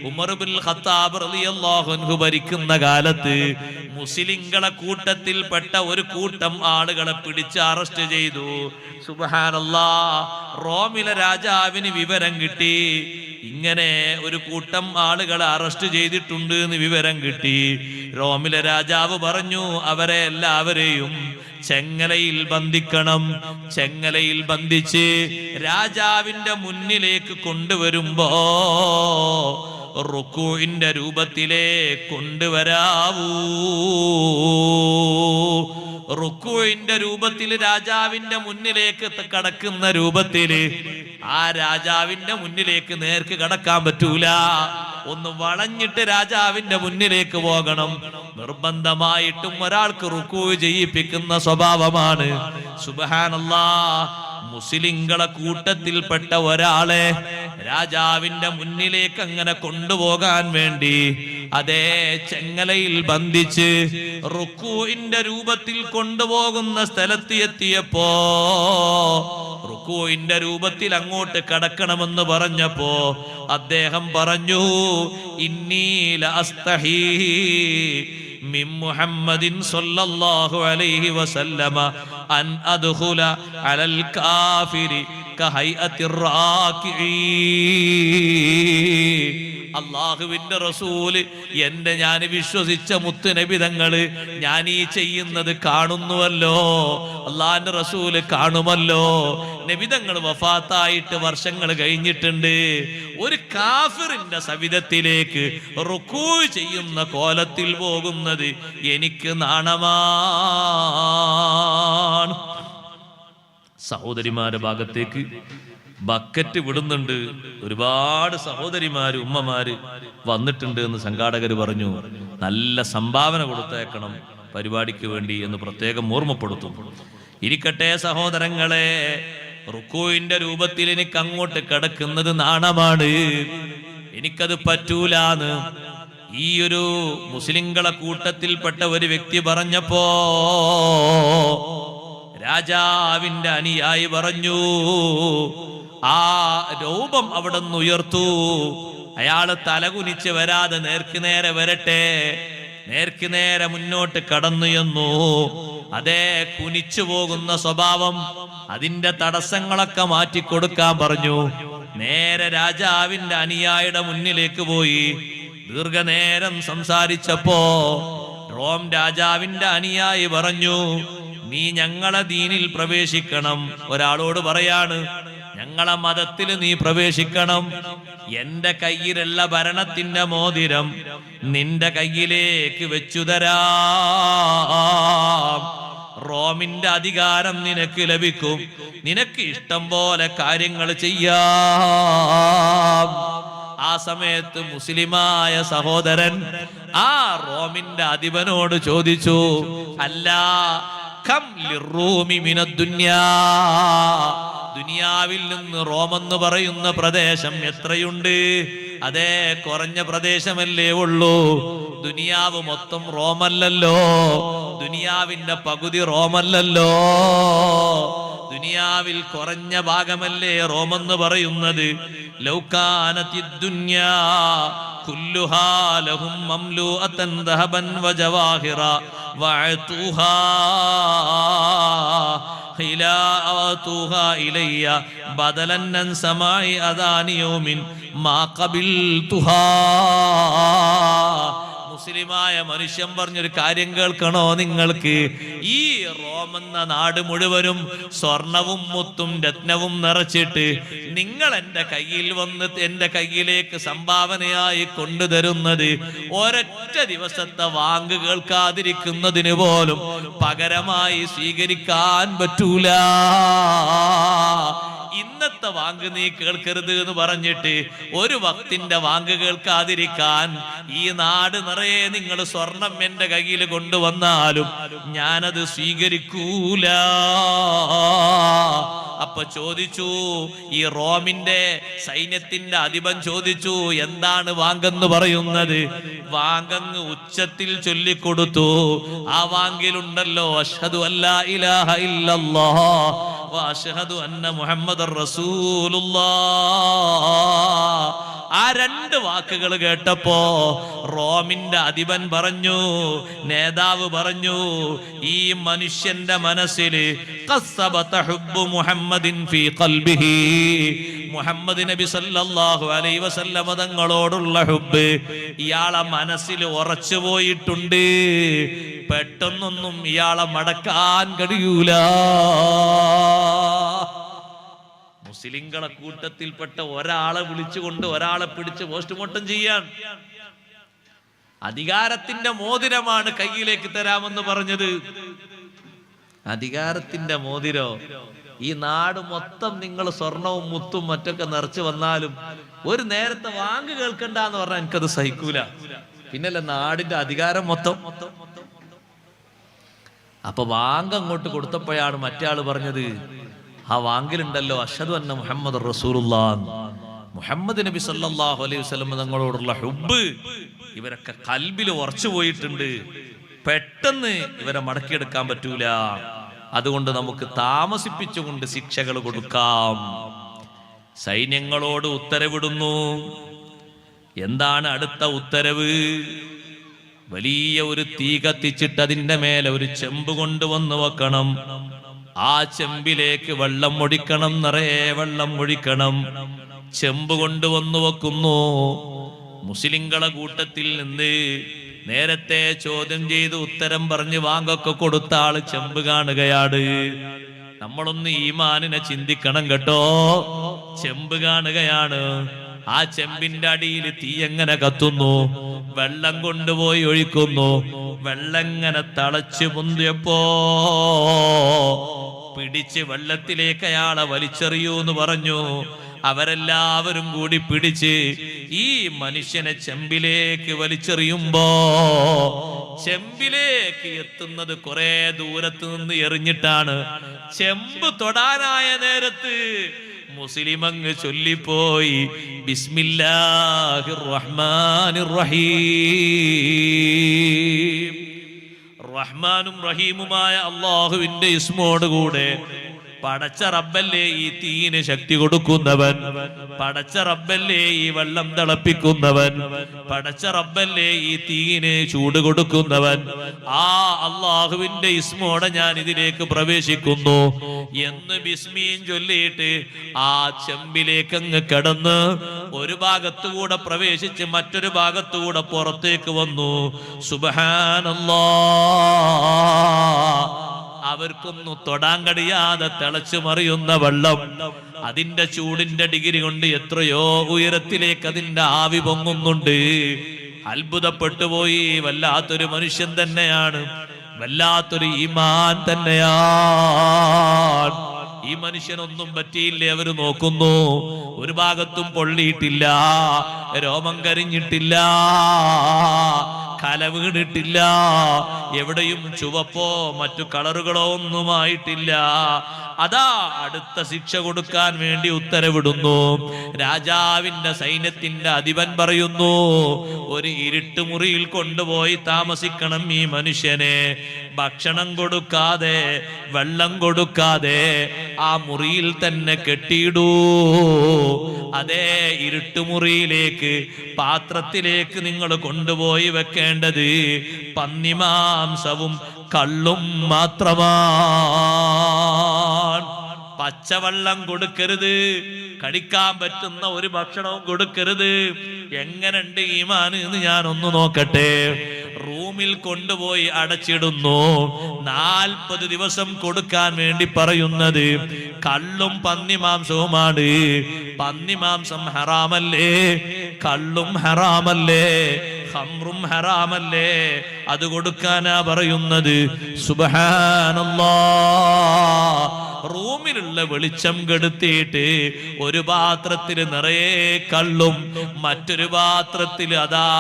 S1: ഉമർ ഇബ്നുൽ ഖത്താബ് റളിയല്ലാഹു അൻഹു ഭരിക്കുന്ന കാലത്ത് മുസ്ലിങ്ങളെ കൂട്ടത്തിൽപ്പെട്ട ഒരു കൂട്ടം ആളുകളെ പിടിച്ച് അറസ്റ്റ് ചെയ്തു. സുബ്ഹാനല്ലാഹ്, റോമിലെ രാജാവിന് വിവരം കിട്ടി, ഇങ്ങനെ ഒരു കൂട്ടം ആളുകളെ അറസ്റ്റ് ചെയ്തിട്ടുണ്ട് എന്ന് വിവരം കിട്ടി. റോമിലെ രാജാവ് പറഞ്ഞു, അവരെ എല്ലാവരെയും ചെങ്ങലയിൽ ബന്ധിക്കണം. ചെങ്ങലയിൽ ബന്ധിച്ച് രാജാവിന്റെ മുന്നിലേക്ക് കൊണ്ടുവരുമ്പോ റുക്കൂഇന്റെ രൂപത്തിലേ കൊണ്ടുവരാവൂ. റുക്കൂഇന്റെ രൂപത്തിൽ രാജാവിന്റെ മുന്നിലേക്ക് കടക്കുന്ന രൂപത്തില് ആ രാജാവിന്റെ മുന്നിലേക്ക് നേർക്ക് കടക്കാൻ പറ്റൂല. ഒന്ന് വളഞ്ഞിട്ട് രാജാവിന്റെ മുന്നിലേക്ക് പോകണം. നിർബന്ധമായിട്ടും ഒരാൾക്ക് റുക്കൂ ചെയ്യിപ്പിക്കുന്ന സ്വഭാവമാണ്. സുബ്ഹാനല്ലാഹ്, മുസ്ലിങ്ങളെ കൂട്ടത്തിൽപ്പെട്ട ഒരാളെ രാജാവിന്റെ മുന്നിലേക്ക് അങ്ങനെ കൊണ്ടുപോകാൻ വേണ്ടി അതേ ചെങ്ങലയിൽ ബന്ധിച്ച് റുക്കൂഇന്റെ രൂപത്തിൽ കൊണ്ടുപോകുന്ന സ്ഥലത്ത് എത്തിയപ്പോ റുക്കൂഇന്റെ രൂപത്തിൽ അങ്ങോട്ട് കടക്കണമെന്ന് പറഞ്ഞപ്പോ അദ്ദേഹം പറഞ്ഞു, ഇന്നി ലഅസ്തഹീ മിൻ മുഹമ്മദിൻ സ്വല്ലല്ലാഹു അലൈഹി വസല്ലമ അൻ അദ്ഖുല അലൽ കാഫിരി കഹൈഅത്തിർ റാകിഈ. അള്ളാഹുവിന്റെ റസൂല്, എന്റെ ഞാൻ വിശ്വസിച്ച മുത്തുനബി തങ്ങള് ഞാൻ ഈ ചെയ്യുന്നത് കാണുന്നുവല്ലോ, അള്ളാഹിന്റെ റസൂല് കാണുമല്ലോ. നബിതങ്ങൾ വഫാത്തായിട്ട് വർഷങ്ങൾ കഴിഞ്ഞിട്ടുണ്ട്. ഒരു കാഫിറിന്റെ സവിധത്തിലേക്ക് റുക്കൂ ചെയ്യുന്ന കോലത്തിൽ പോകുന്നത് എനിക്ക് നാണമാണ്. സഹോദരിമാരുടെ ഭാഗത്തേക്ക് ബക്കറ്റ് വിടുന്നുണ്ട്. ഒരുപാട് സഹോദരിമാര് ഉമ്മമാര് വന്നിട്ടുണ്ട് എന്ന് സംഘാടകർ പറഞ്ഞു. നല്ല സംഭാവന കൊടുത്തേക്കണം പരിപാടിക്ക് വേണ്ടി എന്ന് പ്രത്യേകം ഓർമ്മപ്പെടുത്തും. ഇരിക്കട്ടെ സഹോദരങ്ങളെ, റുക്കൂഇന്റെ രൂപത്തിൽ എനിക്ക് അങ്ങോട്ട് കിടക്കുന്നത് നാണമാണ്, എനിക്കത് പറ്റൂലാന്ന് ഈ ഒരു മുസ്ലിങ്ങളെ കൂട്ടത്തിൽപ്പെട്ട ഒരു വ്യക്തി പറഞ്ഞപ്പോ രാജാവിന്റെ അനുയായി പറഞ്ഞു, ആ രൂപം അവിടെ നിന്ന് ഉയർത്തു. അയാള് തലകുനിച്ച് വരാതെ നേർക്ക് നേരെ വരട്ടെ. നേർക്ക് നേരെ മുന്നോട്ട് കടന്നു എന്നു. അതേ കുനിച്ചു പോകുന്ന സ്വഭാവം, അതിന്റെ തടസ്സങ്ങളൊക്കെ മാറ്റിക്കൊടുക്കാൻ പറഞ്ഞു. നേരെ രാജാവിന്റെ അനുയായിയുടെ മുന്നിലേക്ക് പോയി. ദീർഘനേരം സംസാരിച്ചപ്പോ റോം രാജാവിന്റെ അനുയായി പറഞ്ഞു, നീ ഞങ്ങളെ ദീനിൽ പ്രവേശിക്കണം. ഒരാളോട് പറയാണ്, ഞങ്ങളെ മതത്തിൽ നീ പ്രവേശിക്കണം. എന്റെ കയ്യിലുള്ള ഭരണത്തിന്റെ മോതിരം നിന്റെ കയ്യിലേക്ക് വെച്ചു തരാം. റോമിന്റെ അധികാരം നിനക്ക് ലഭിക്കും, നിനക്ക് ഇഷ്ടം പോലെ കാര്യങ്ങൾ ചെയ്യാം. ആ സമയത്ത് മുസ്ലിമായ സഹോദരൻ ആ റോമിന്റെ അധിപനോട് ചോദിച്ചു, അല്ല കം ലിറൂമി മിനദ് ദുനിയാ, ദുനിയാവിൽ നിന്ന് റോമെന്ന് പറയുന്ന പ്രദേശം എത്രയുണ്ട്? അതേ, കുറഞ്ഞ പ്രദേശമല്ലേ ഉള്ളൂ. ദുനിയാവ് മൊത്തം റോമല്ലല്ലോ, ദുനിയാവിന്റെ പകുതി റോമല്ലല്ലോ, ദുനിയാവിൽ കുറഞ്ഞ ഭാഗമല്ലേ റോമെന്ന് പറയുന്നത്. ലൗകാനത്തിദ് ദുനിയാ കുല്ലുഹാ ലഹും മംലൂഅതൻ ദഹബൻ വജവാഹിറ വഅതുഹാ ഇലയ്യ ബദലൻ അൻ സമാഇ അദാനി യൗമിൻ മാ ഖബിൽതുഹാ. മുസ്ലിമായ മനുഷ്യൻ പറഞ്ഞൊരു കാര്യം കേൾക്കണോ നിങ്ങൾക്ക്? ഈ റോമെന്ന നാട് മുഴുവനും സ്വർണവും മുത്തും രത്നവും നിറച്ചിട്ട് നിങ്ങൾ എൻ്റെ കയ്യിൽ വന്ന് എൻ്റെ കയ്യിലേക്ക് സംഭാവനയായി കൊണ്ടുതരുന്നത് ഒരൊറ്റ ദിവസത്തെ വാങ്ക് കേൾക്കാതിരിക്കുന്നതിന് പോലും പകരമായി സ്വീകരിക്കാൻ പറ്റൂല. ഇന്നത്തെ വാങ്ക് നീ കേൾക്കരുത് എന്ന് പറഞ്ഞിട്ട് ഒരു വക്തിന്റെ വാങ്ക് കേൾക്കാതിരിക്കാൻ ഈ നാട് നിറയെ നിങ്ങൾ സ്വർണം എന്റെ കയ്യിൽ കൊണ്ടുവന്നാലും ഞാനത് സ്വീകരിക്കൂല. അപ്പൊ ചോദിച്ചു, ഈ റോമിന്റെ സൈന്യത്തിന്റെ അധിപൻ ചോദിച്ചു, എന്താണ് വാങ്കെന്ന് പറയുന്നത്? വാങ്കങ്ങ് ഉച്ചത്തിൽ ചൊല്ലിക്കൊടുത്തു. ആ വാങ്കിലുണ്ടല്ലോ അഷ്ഹദു അല്ലാ ഇലാഹ ഇല്ലല്ലാഹ് വ അഷ്ഹദു അന്ന മുഹമ്മദർ റസൂലുള്ളാഹ്. ആ രണ്ട് വാക്കുകൾ കേട്ടപ്പോ റോമിന്റെ അധിപൻ പറഞ്ഞു, നേതാവ് പറഞ്ഞു, ഈ മനുഷ്യന്റെ മനസ്സിൽ മുഹമ്മദ് നബി സല്ലല്ലാഹു അലൈഹി വസല്ലമ തങ്ങളോടുള്ള ഹുബ്ബ് ഇയാളെ മനസ്സിൽ ഉറച്ചു പോയിട്ടുണ്ട്. പെട്ടെന്നൊന്നും ഇയാളെ മടക്കാൻ കഴിയൂല. മുസ്ലിങ്ങളെ കൂട്ടത്തിൽപ്പെട്ട ഒരാളെ വിളിച്ചുകൊണ്ട് ഒരാളെ പിടിച്ച് പോസ്റ്റ്മോർട്ടം ചെയ്യാൻ. അധികാരത്തിന്റെ മോതിരമാണ് കയ്യിലേക്ക് തരാമെന്ന് പറഞ്ഞത്. അധികാരത്തിന്റെ മോതിരോ? ഈ നാട് മൊത്തം നിങ്ങൾ സ്വർണവും മുത്തും മറ്റൊക്കെ നിറച്ചു വന്നാലും ഒരു നേരത്തെ വാങ്ക് കേൾക്കണ്ടെന്ന് പറഞ്ഞാൽ എനിക്കത് സഹിക്കൂല. പിന്നല്ല നാടിന്റെ അധികാരം മൊത്തം. അപ്പൊ വാങ്ക് അങ്ങോട്ട് കൊടുത്തപ്പോഴാണ് മറ്റേ ആള് പറഞ്ഞത്, ആ വാങ്കിലുണ്ടല്ലോ അഷ്ഹദു അന്ന മുഹമ്മദ് റസൂലുള്ളാഹ്, മുഹമ്മദ് നബി സല്ലല്ലാഹു അലൈഹി വസല്ലം തങ്ങളോടുള്ള ഹുബ്ബ് ഇവരൊക്കെ കൽബിൽ ഉറച്ചു പോയിട്ടുണ്ട്. പെട്ടെന്ന് ഇവരെ മടക്കിയെടുക്കാൻ പറ്റൂല. അതുകൊണ്ട് നമുക്ക് താമസിപ്പിച്ചുകൊണ്ട് ശിക്ഷകൾ കൊടുക്കാം. സൈന്യങ്ങളോട് ഉത്തരവിടുന്നു. എന്താണ് അടുത്ത ഉത്തരവ്? വലിയ ഒരു തീ കത്തിച്ചിട്ട് അതിന്റെ മേലെ ഒരു ചെമ്പ് കൊണ്ടുവന്ന് വെക്കണം. ആ ചെമ്പിലേക്ക് വെള്ളം ഒഴിക്കണം, നിറയെ വെള്ളം ഒഴിക്കണം. ചെമ്പ് കൊണ്ടുവന്നു വെക്കുന്നു. മുസ്ലിങ്ങളെ കൂട്ടത്തിൽ നിന്ന് നേരത്തെ ചോദ്യം ചെയ്ത് ഉത്തരം പറഞ്ഞ് വാങ്ങൊക്കെ കൊടുത്ത ആള് ചെമ്പ് കാണുകയാണ്. നമ്മളൊന്ന് ഈമാനിനെ ചിന്തിക്കണം കേട്ടോ. ചെമ്പ് കാണുകയാണ്. ആ ചെമ്പിന്റെ അടിയിൽ തീ എങ്ങനെ കത്തുന്നു? വെള്ളം കൊണ്ടുപോയി ഒഴിക്കുന്നു. വെള്ളം എങ്ങനെ തളച്ചു പൊന്തിയപ്പോ പിടിച്ച് വെള്ളത്തിലേക്ക് അയാളെ വലിച്ചെറിയൂ എന്ന് പറഞ്ഞു. അവരെല്ലാവരും കൂടി പിടിച്ച് ഈ മനുഷ്യനെ ചെമ്പിലേക്ക് വലിച്ചെറിയുമ്പോ ചെമ്പിലേക്ക് എത്തുന്നത് കുറെ ദൂരത്ത് നിന്ന് എറിഞ്ഞിട്ടാണ്. ചെമ്പ് തൊടാനായ നേരത്ത് മുസ്ലിം അങ്ങ് ചൊല്ലിപ്പോയി, ബിസ്മില്ലാഹിർ റഹ്മാനിർ റഹീം. റഹ്മാനും റഹീമുമായ അല്ലാഹുവിന്റെ ഇസ്മോടുകൂടെ പടച്ച റബ്ബല്ലേ ഈ തീന് ശക്തി കൊടുക്കുന്നവൻ, പടച്ച റബ്ബല്ലേ ഈ വെള്ളം തിളപ്പിക്കുന്നവൻ, പടച്ച റബ്ബല്ലേ ഈ തീന് ചൂട് കൊടുക്കുന്നവൻ, ആ അള്ളാഹുവിന്റെ ഇസ്മോടെ ഞാൻ ഇതിലേക്ക് പ്രവേശിക്കുന്നു എന്ന് ബിസ്മീൻ ചൊല്ലിയിട്ട് ആ ചെമ്പിലേക്ക് അങ്ങ് കടന്ന് ഒരു ഭാഗത്തുകൂടെ പ്രവേശിച്ച് മറ്റൊരു ഭാഗത്തുകൂടെ പുറത്തേക്ക് വന്നു. സുബ്ഹാനല്ലാഹ്. അവർക്കൊന്നും തൊടാൻ കഴിയാതെ തിളച്ചു മറിയുന്ന വെള്ളം, അതിന്റെ ചൂടിന്റെ ഡിഗ്രി കൊണ്ട് എത്രയോ ഉയരത്തിലേക്ക് അതിന്റെ ആവി പൊങ്ങുന്നുണ്ട്. അത്ഭുതപ്പെട്ടു പോയി. വല്ലാത്തൊരു മനുഷ്യൻ തന്നെയാണ്. വല്ലാത്തൊരു ഈമാൻ തന്നെയാണ്. ഈ മനുഷ്യനൊന്നും പറ്റിയില്ലേ? അവര് നോക്കുന്നു, ഒരു ഭാഗത്തും പൊള്ളിയിട്ടില്ല, രോമം കരിഞ്ഞിട്ടില്ല, കല വീണിട്ടില്ല, എവിടെയും ചുവപ്പോ മറ്റു കളറുകളോ ഒന്നുമായിട്ടില്ല. അതാ അടുത്ത ശിക്ഷ കൊടുക്കാൻ വേണ്ടി ഉത്തരവിടുന്നു. രാജാവിന്റെ സൈന്യത്തിന്റെ അധിപൻ പറയുന്നു, ഒരു ഇരുട്ടുമുറിയിൽ കൊണ്ടുപോയി താമസിക്കണം ഈ മനുഷ്യനെ. ഭക്ഷണം കൊടുക്കാതെ, വെള്ളം കൊടുക്കാതെ ആ മുറിയിൽ തന്നെ കെട്ടിയിടൂ. അതേ ഇരുട്ടുമുറിയിലേക്ക്, പാത്രത്തിലേക്ക് നിങ്ങൾ കൊണ്ടുപോയി വെക്കേണ്ടത് പന്നിമാംസവും കള്ളും മാത്രമാണ്. പച്ചവെള്ളം കൊടുക്കരുത്, കടിക്കാൻ പറ്റുന്ന ഒരു ഭക്ഷണവും കൊടുക്കരുത്. എങ്ങനെയുണ്ട് ഈമാൻ എന്ന് ഞാനൊന്ന് നോക്കട്ടെ. റൂമിൽ കൊണ്ടുപോയി അടച്ചിടുന്നു. 40 ദിവസം കൊടുക്കാൻ വേണ്ടി പറയുന്നത് കള്ളും പന്നിമാംസവുമാണ്. പന്നിമാംസം ഹറാമല്ലേ? കള്ളും ഹറാമല്ലേ? ഖംറും ഹറാമല്ലേ? അത് കൊടുക്കാനാ പറയുന്നത്. സുബ്ഹാനല്ലാഹ്. റൂമിലുള്ള വെളിച്ചം കെടുത്തിയിട്ട് ഒരു പാത്രത്തിൽ നിറയെ കള്ളും മറ്റൊരു പാത്രത്തിൽ അതാ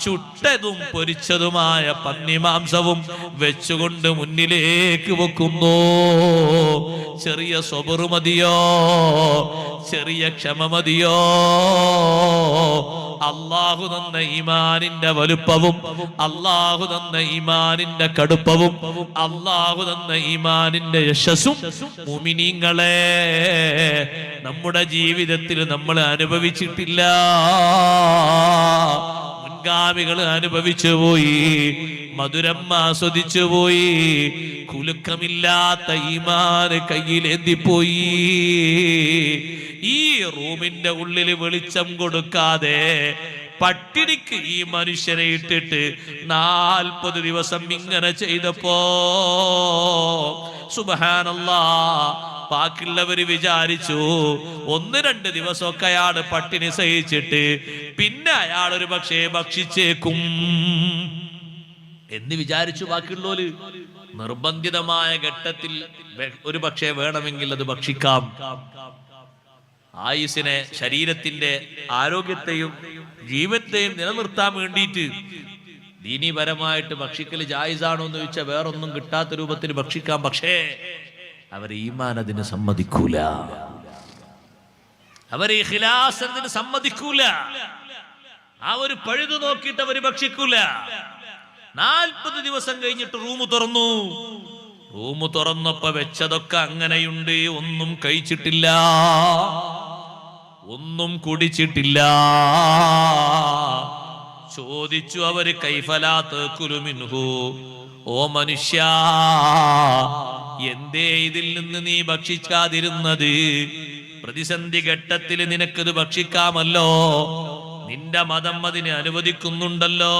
S1: ചുട്ടതും പൊരിച്ചതുമായ പന്നിമാംസവും വെച്ചുകൊണ്ട് മുന്നിലേക്ക് വെക്കുന്നു. ചെറിയ സ്വബറ് മതിയോ? ചെറിയ ക്ഷമ മതിയോ? അല്ലാഹു തന്ന ഈമാനിന്റെ വലുപ്പവും, അല്ലാഹു തന്ന ഈമാനിന്റെ കടുപ്പവും, അല്ലാഹു തന്ന ഈമാനിന്റെ യശസ്സും മുഅ്മിനീങ്ങളെ നമ്മുടെ ജീവിതത്തിൽ നമ്മൾ അനുഭവിച്ചിട്ടില്ല. മുൻഗാമികൾ അനുഭവിച്ചു പോയി, മധുരം ആസ്വദിച്ചു പോയി. കുലുക്കമില്ലാത്ത ഈമാൻ കയ്യിലേന്തിപ്പോയി. ഈ റൂമിന്റെ ഉള്ളിൽ വെളിച്ചം കൊടുക്കാതെ പട്ടിണിക്ക് ഈ മനുഷ്യനെ ഇട്ടിട്ട് 40 ദിവസം ഇങ്ങനെ ചെയ്തപ്പോ സുബ്ഹാനല്ലാഹ്, ബാക്കിയുള്ളവര് വിചാരിച്ചു 1-2 ദിവസമൊക്കെ അയാൾ പട്ടിണി സഹിച്ചിട്ട് പിന്നെ അയാൾ ഒരു പക്ഷേ ഭക്ഷിച്ചേക്കും എന്ന് വിചാരിച്ചു. ബാക്കിയുള്ളവര് നിർബന്ധിതമായ ഘട്ടത്തിൽ ഒരു പക്ഷേ വേണമെങ്കിൽ അത് ഭക്ഷിക്കാം. ആയുസിനെ, ശരീരത്തിന്റെ ആരോഗ്യത്തെയും ജീവത്തെയും നിലനിർത്താൻ വേണ്ടിയിട്ട് ദീനീപരമായിട്ട് ഭക്ഷിക്കൽ ജായിസാണോ എന്ന് ചോദിച്ചാൽ വേറൊന്നും കിട്ടാത്ത രൂപത്തിൽ ഭക്ഷിക്കാം. പക്ഷേ അവർ ഈമാൻ അതിന് സമ്മതിക്കൂല, അവർ ഇഖ്ലാസ് അതിന് സമ്മതിക്കൂല. ആ ഒരു പഴുതു നോക്കിയിട്ട് അവർ ഭക്ഷിക്കൂല. 40 ദിവസം കഴിഞ്ഞിട്ട് റൂം തുറന്നു. റൂം തുറന്നപ്പോ വെച്ചതൊക്കെ അങ്ങനെയുണ്ട്. ഒന്നും കഴിച്ചിട്ടില്ല, ഒന്നും കുടിച്ചിട്ടില്ല. ചോദിച്ചു അവര്, കൈഫലാ തഅകുലു മിൻഹു, ഓ മനുഷ്യ, എന്തേ ഇതിൽ നിന്ന് നീ ഭക്ഷിക്കാതിരുന്നത്? പ്രതിസന്ധി ഘട്ടത്തിൽ നിനക്കത് ഭക്ഷിക്കാമല്ലോ, നിന്റെ മതം അതിനെ അനുവദിക്കുന്നുണ്ടല്ലോ.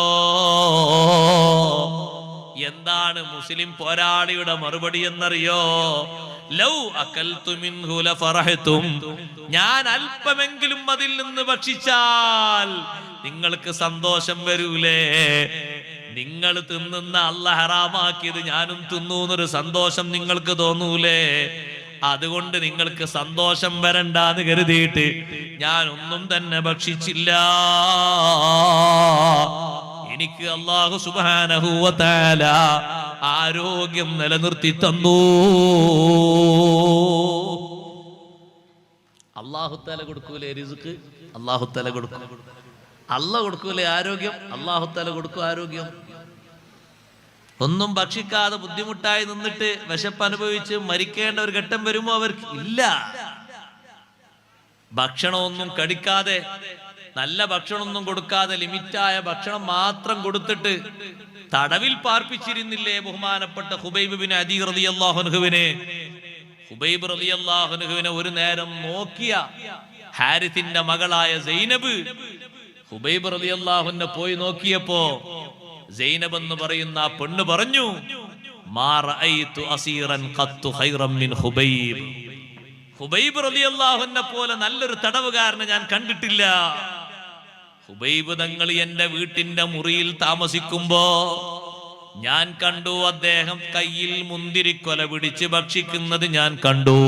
S1: എന്താണ് മുസ്ലിം പോരാളിയുടെ മറുപടി എന്നറിയോ? ലൗ അകൽതു മിൻഹു ലഫറഹതും, ഞാൻ അല്പമെങ്കിലും അതിൽ നിന്ന് ഭക്ഷിച്ചാൽ നിങ്ങൾക്ക് സന്തോഷം വരൂലേ? നിങ്ങൾ തിന്നുന്ന അല്ലാഹ് ഹറാമാക്കിയത് ഞാനും തിന്നു എന്നൊരു സന്തോഷം നിങ്ങൾക്ക് തോന്നൂലേ? അതുകൊണ്ട് നിങ്ങൾക്ക് സന്തോഷം വരണ്ടാന്ന് കരുതിയിട്ട് ഞാൻ ഒന്നും തന്നെ ഭക്ഷിച്ചില്ല. എനിക്ക് അല്ലാഹു സുബ്ഹാനഹു വ തആല ആരോഗ്യം നിലനിർത്തി തന്നു. അല്ലാഹു തആല കൊടുക്കൂലേ റിസ്ക്? അല്ലാഹു തആല കൊടുക്കും. അല്ലാഹു കൊടുക്കൂലേ ആരോഗ്യം? അല്ലാഹു തആല കൊടുക്കും ആരോഗ്യം. ഒന്നും ഭക്ഷിക്കാതെ ബുദ്ധിമുട്ടായി നിന്നിട്ട് വിശപ്പ് അനുഭവിച്ച് മരിക്കേണ്ട ഒരു ഘട്ടം വരുമ്പോ അവർക്ക് ഇല്ല. ഭക്ഷണമൊന്നും കടിക്കാതെ, നല്ല ഭക്ഷണമൊന്നും കൊടുക്കാതെ, ലിമിറ്റായ ഭക്ഷണം മാത്രം കൊടുത്തിട്ട് തടവിൽ പാർപ്പിച്ചിരുന്നില്ലേ ബഹുമാനപ്പെട്ട ഖുബൈബ് ബിൻ അദി റളിയല്ലാഹു അൻഹുവിനെ? ഖുബൈബ് റളിയല്ലാഹു അൻഹുവിനെ ഒരു നേരം നോക്കിയ ഹാരിത്തിന്റെ മകളായ സൈനബ് ഖുബൈബ് റളിയല്ലാഹു അൻഹു പോയി നോക്കിയപ്പോ സൈനബ് എന്ന് പറയുന്ന ആ പെണ്ണ് പറഞ്ഞു, മാ റഅയ്തു അസീറൻ ഖത്തു ഖൈറൻ മിൻ ഖുബൈബ്. ഖുബൈബ് റളിയല്ലാഹു അൻഹു പോലെ നല്ലൊരു തടവുകാരനെ ഞാൻ കണ്ടിട്ടില്ല. ഖുബൈബ് തങ്ങൾ എന്റെ വീട്ടിന്റെ മുറിയിൽ താമസിക്കുമ്പോ ഞാൻ കണ്ടു അദ്ദേഹം കയ്യിൽ മുന്തിരിക്കൊല പിടിച്ച് ഭക്ഷിക്കുന്നത് ഞാൻ കണ്ടു.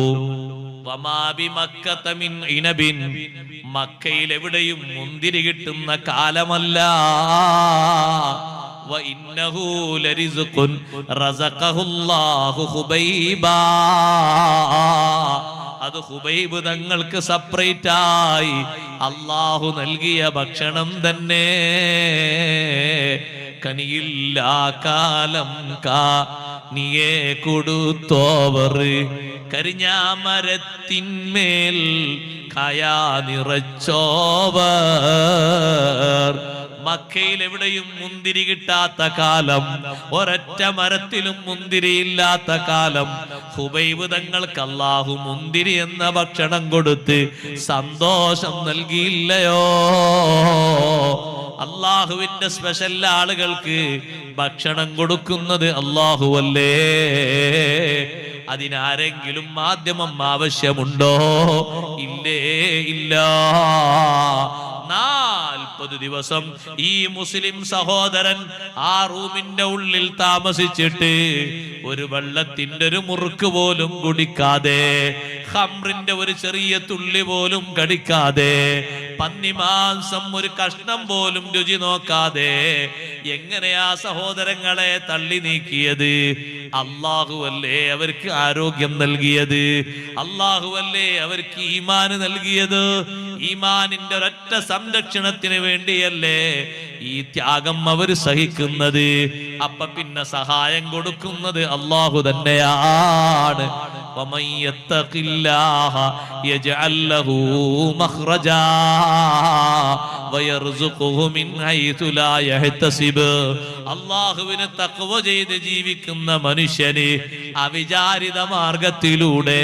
S1: മക്കയിൽ എവിടെയും മുന്തിരി കിട്ടുന്ന കാലമല്ല. അത് ഹുബൈബ് തങ്ങൾക്ക് സെപ്പറേറ്റായി അല്ലാഹു നൽകിയ ഭക്ഷണം തന്നെ. കനിയില്ലാ കാലം നീയെ കൊടുത്തോവർ കരിഞ്ഞാമരത്തിന്മേൽ കയാ നിറച്ചോവർ. മക്കയിൽ എവിടെയും മുന്തിരി കിട്ടാത്ത കാലം, ഒരൊറ്റ മരത്തിലും മുന്തിരിയില്ലാത്ത കാലം, ഹുബൈബ് തങ്ങൾക്ക് അല്ലാഹു മുന്തിരി എന്ന ഭക്ഷണം കൊടുത്ത് സന്തോഷം നൽകിയില്ലയോ? അല്ലാഹുവിന്റെ സ്പെഷ്യൽ ആളുകൾക്ക് ഭക്ഷണം കൊടുക്കുന്നത് അല്ലാഹുവല്ലേ? അതിനാരെങ്കിലും മാധ്യമം ആവശ്യമുണ്ടോ? ഇല്ലേ, ഇല്ല. 40 ദിവസം ഈ മുസ്ലിം സഹോദരൻ ആ റൂമിന്റെ ഉള്ളിൽ താമസിച്ചിട്ട് ഒരു വെള്ളത്തിന്റെ ഒരു മുറുക്ക് പോലും കുടിക്കാതെ, ഖംറിന്റെ ഒരു ചെറിയ തുള്ളി പോലും കടിക്കാതെ, പന്നിമാംസം ഒരു കഷ്ണം പോലും രുചി നോക്കാതെ എങ്ങനെയാ സഹോദരങ്ങളെ തള്ളി നീക്കിയത്? അല്ലാഹുവല്ലേ അവർക്ക് ആരോഗ്യം നൽകിയത്? അല്ലാഹുവല്ലേ അവർക്ക് ഈമാന് നൽകിയത്? ഈമാനിന്റെ ഒരൊറ്റ സംരക്ഷണത്തിന് വേണ്ടിയല്ലേ ഈ ത്യാഗം അവർ സഹിക്കുന്നത്? അപ്പൊ പിന്നെ സഹായം കൊടുക്കുന്നത് അല്ലാഹു തന്നെയാണ്. അല്ലാഹുവിനെ തഖ്വ ചെയ്ത് ജീവിക്കുന്ന മനുഷ്യന് അവിചാരിത മാർഗത്തിലൂടെ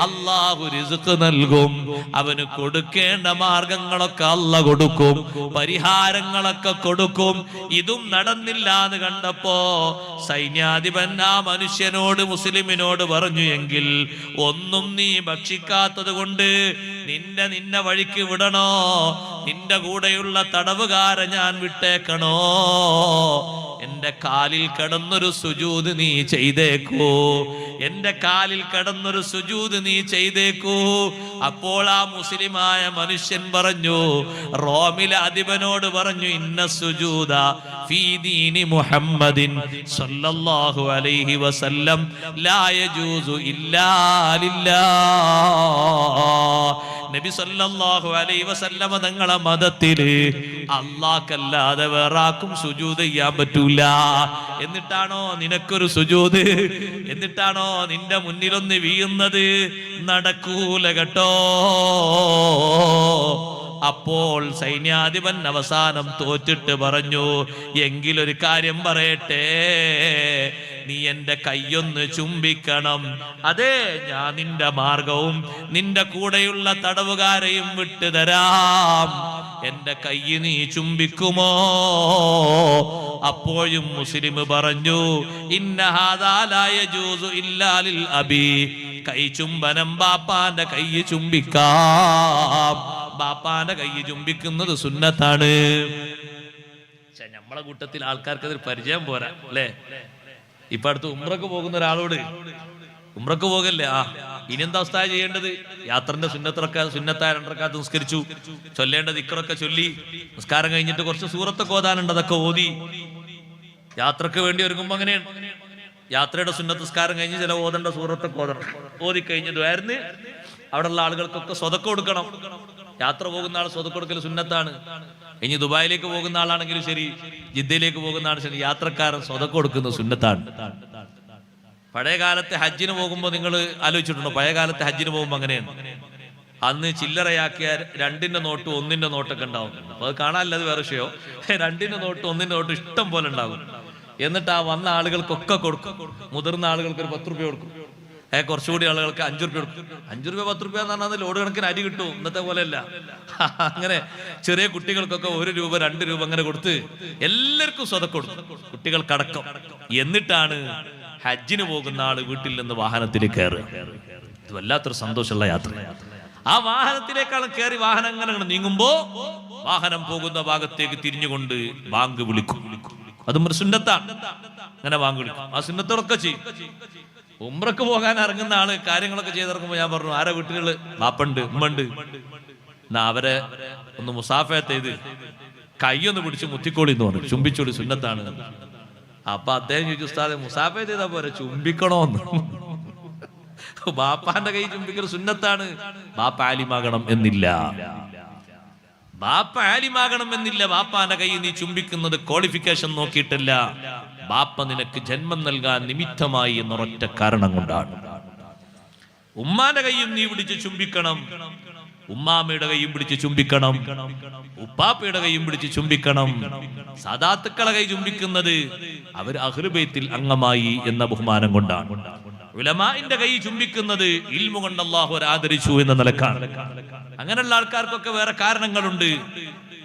S1: അല്ലാഹു റിസ്ക് നൽകും. അവന് കൊടുക്കേണ്ട മാർഗങ്ങളൊക്കെ അല്ലാഹു കൊടുക്കും, പരിഹാരങ്ങളൊക്കെ കൊടുക്കും. ഇതും നടന്നില്ല എന്ന് കണ്ടപ്പോ സൈന്യാധിപൻ ആ മനുഷ്യനോട്, മുസ്ലിമിനോട് പറഞ്ഞു, എങ്കിൽ ഒന്നും നീ ഭക്ഷിക്കാത്തത് കൊണ്ട് നിന്നെ വഴിക്ക് വിടണോ? നിന്റെ കൂടെയുള്ള തടവുകാരെ ഞാൻ വിട്ടേക്കണോ? എന്റെ കാലിൽ കിടന്നൊരു സുജൂദ് നീ ചെയ്തേക്കൂ, എന്റെ കാലിൽ കിടന്നൊരു സുജൂദ് നീ ചെയ്തേക്കൂ. അപ്പോൾ ആ മുസ്ലിമായ മനുഷ്യൻ പറഞ്ഞു, റോമിലെ അധിപനോട് പറഞ്ഞു, ഇന്ന സുജൂദ ഫീ ദീനി മുഹമ്മദിൻ സല്ലല്ലാഹു അലൈഹി വസല്ലം ലാ യജൂസു ഇല്ലാ ലില്ലാഹ്. നബി സല്ലല്ലാഹു അലൈഹി വസല്ലമ തങ്ങളെ മതത്തില് അല്ലാഹ്ക്കല്ലാതെ വേറാക്കും സുജൂദ് ചെയ്യാൻ പറ്റൂല. എന്നിട്ടാണോ നിനക്കൊരു സുജൂദ്? എന്നിട്ടാണോ നിന്റെ മുന്നിലൊന്ന് വീഴുന്നത്? നടക്കൂല കേട്ടോ. അപ്പോൾ സൈന്യാധിപൻ അവസാനം തോറ്റിട്ട് പറഞ്ഞു, എങ്കിലൊരു കാര്യം പറയട്ടെ, നീ എന്റെ കൈയൊന്ന് ചുംബിക്കണം. അതെ, ഞാൻ നിന്റെ മാർഗവും നിന്റെ കൂടെയുള്ള തടവുകാരെയും വിട്ടുതരാം. എന്റെ കൈ നീ ചുംബിക്കുമോ? അപ്പോഴും മുസ്ലിം പറഞ്ഞു, ഇന്ന ഹാദാ ലാ യജൂസു ഇല്ലാ ലിൽ അബി. കൈ ചുംബനം ബാപ്പാന്റെ കൈ ചുംബിക്കാം. ബാപ്പാന്റെ കൈ ചുംബിക്കുന്നത് സുന്നത്താണ്. നമ്മളെ കൂട്ടത്തിൽ ആൾക്കാർക്ക് അതൊരു പരിചയം പോരാ അല്ലേ? ഇപ്പൊ അടുത്ത് ഉംറക്ക് പോകുന്ന ഒരാളോട്, ഉംറക്ക് പോകല്ലേ, ഇനിയെന്താ അവസ്ഥ ചെയ്യേണ്ടത്? യാത്രന്റെ സുന്നത്തായ 2 റക്അത്ത് നിസ്കരിച്ചു, ചൊല്ലേണ്ട ദിക്റൊക്കെ ചൊല്ലി, നിസ്കാരം കഴിഞ്ഞിട്ട് കുറച്ച് സൂറത്തൊക്കെ ഓതാനുണ്ട്, അതൊക്കെ ഓതി. യാത്രക്ക് വേണ്ടി ഒരുങ്ങുമ്പോ അങ്ങനെയാണ്. യാത്രയുടെ സുന്നത്ത് നിസ്കാരം കഴിഞ്ഞ് ചില ഓതേണ്ട സൂറത്തൊക്കെ ഓതണം. ഓതിക്കഴിഞ്ഞ് ദ്വാരന്ന് അവിടെയുള്ള ആളുകൾക്കൊക്കെ സ്വതക്ക കൊടുക്കണം. യാത്ര പോകുന്ന ആൾ സ്വതക്ക കൊടുക്കൽ സുന്നത്താണ്. ഇനി ദുബായിലേക്ക് പോകുന്ന ആളാണെങ്കിലും ശരി, ജിദ്ദയിലേക്ക് പോകുന്ന ആൾ ശരി, യാത്രക്കാരൻ സ്വതക്ക കൊടുക്കുന്ന സുന്നത്താണ്. പഴയ കാലത്തെ ഹജ്ജിന് പോകുമ്പോൾ നിങ്ങൾ ആലോചിച്ചിട്ടുണ്ടോ? പഴയ കാലത്തെ ഹജ്ജിന് പോകുമ്പോൾ അങ്ങനെയാണ്. അന്ന് ചില്ലറയാക്കിയ 2ന്റെ നോട്ട് 1ന്റെ നോട്ടൊക്കെ ഉണ്ടാവും. അപ്പൊ അത് കാണാനില്ല, അത് വേറെ വിഷയോ. 2ന്റെ നോട്ട് 1ന്റെ നോട്ട് ഇഷ്ടം പോലെ ഉണ്ടാകും. എന്നിട്ട് ആ വന്ന ആളുകൾക്കൊക്കെ കൊടുക്കും. മുതിർന്ന ആളുകൾക്ക് ഒരു 10 രൂപ കൊടുക്കും, കുറച്ചുകൂടി ആളുകൾക്ക് 5 രൂപ കൊടുക്കും. 5 രൂപ 10 രൂപ എന്ന് പറഞ്ഞാൽ ലോഡ് കണക്കിന് അരി കിട്ടും. ഇന്നത്തെ പോലെയല്ല. അങ്ങനെ ചെറിയ കുട്ടികൾക്കൊക്കെ 1 രൂപ 2 രൂപ അങ്ങനെ കൊടുത്ത് എല്ലാവർക്കും സ്വതക്ക കൊടുക്കും, കുട്ടികൾക്കടക്കം. എന്നിട്ടാണ് ഹജ്ജിന് പോകുന്ന ആള് വീട്ടിൽ നിന്ന് വാഹനത്തിലേക്ക് കയറുക. ഇത് വല്ലാത്തൊരു സന്തോഷമുള്ള യാത്ര. ആ വാഹനത്തിലേക്കാളും കയറി വാഹനം അങ്ങനെ നീങ്ങുമ്പോ വാഹനം പോകുന്ന ഭാഗത്തേക്ക് തിരിഞ്ഞുകൊണ്ട് ബാങ്ക് വിളിക്കും. അതും ഒരു സുന്നത്താണ്. അങ്ങനെ വാങ്ങിക്കൊടുക്കും, ആ സുന്നത്തോടൊക്കെ ചെയ്യും. ഉംറക്ക് പോകാൻ ഇറങ്ങുന്ന ആള് കാര്യങ്ങളൊക്കെ ചെയ്തിറങ്ങുമ്പോ ഞാൻ പറഞ്ഞു, ആരെ വീട്ടുകള് ബാപ്പുണ്ട് ഉമ്മണ്ട്, എന്നാ അവരെ ഒന്ന് മുസാഫത്ത് ചെയ്ത് കൈയൊന്ന് പിടിച്ച് മുത്തിക്കോളി എന്ന് പറഞ്ഞു, ചുംബിച്ചോളി, സുന്നത്താണ്. അപ്പൊ അദ്ദേഹം ചോദിച്ചു, ഉസ്താദെ മുസാഫത്ത് ചെയ്താ പോരെ, ചുംബിക്കണോന്ന്? ബാപ്പാന്റെ കൈ ചുംബിക്കൽ സുന്നത്താണ്. ബാപ്പ ആലിമാകണം എന്നില്ല, ബാപ്പ ആലിമാകണം എന്നില്ല. ബാപ്പാന്റെ കൈ നീ ചുംബിക്കുന്നത് ക്വാളിഫിക്കേഷൻ നോക്കിയിട്ടല്ല, ബാപ്പ നിനക്ക് ജന്മം നൽകാൻ നിമിത്തമായി എന്നൊരൊറ്റ കാരണം കൊണ്ടാണ്. ഉമ്മാന്റെ കൈയും നീ പിടിച്ച് ചുംബിക്കണം, ഉമ്മാമ്മയുടെ കൈയും പിടിച്ച് ചുംബിക്കണം, ഉപ്പാപ്പയുടെ കൈയും പിടിച്ച് ചുംബിക്കണം. സാദാത്തുക്കളെ കൈ ചുംബിക്കുന്നത് അവർ അഹ്ലു ബൈത്തിൽ അംഗമായി എന്ന ബഹുമാനം കൊണ്ടാണ്. ഉലമാഇന്റെ കൈ ചുംബിക്കുന്നത് ഇൽമു കൊണ്ട് അല്ലാഹു ആദരിച്ചു എന്ന നിലക്കാണ്. അങ്ങനെയുള്ള ആൾക്കാർക്കൊക്കെ വേറെ കാരണങ്ങളുണ്ട്.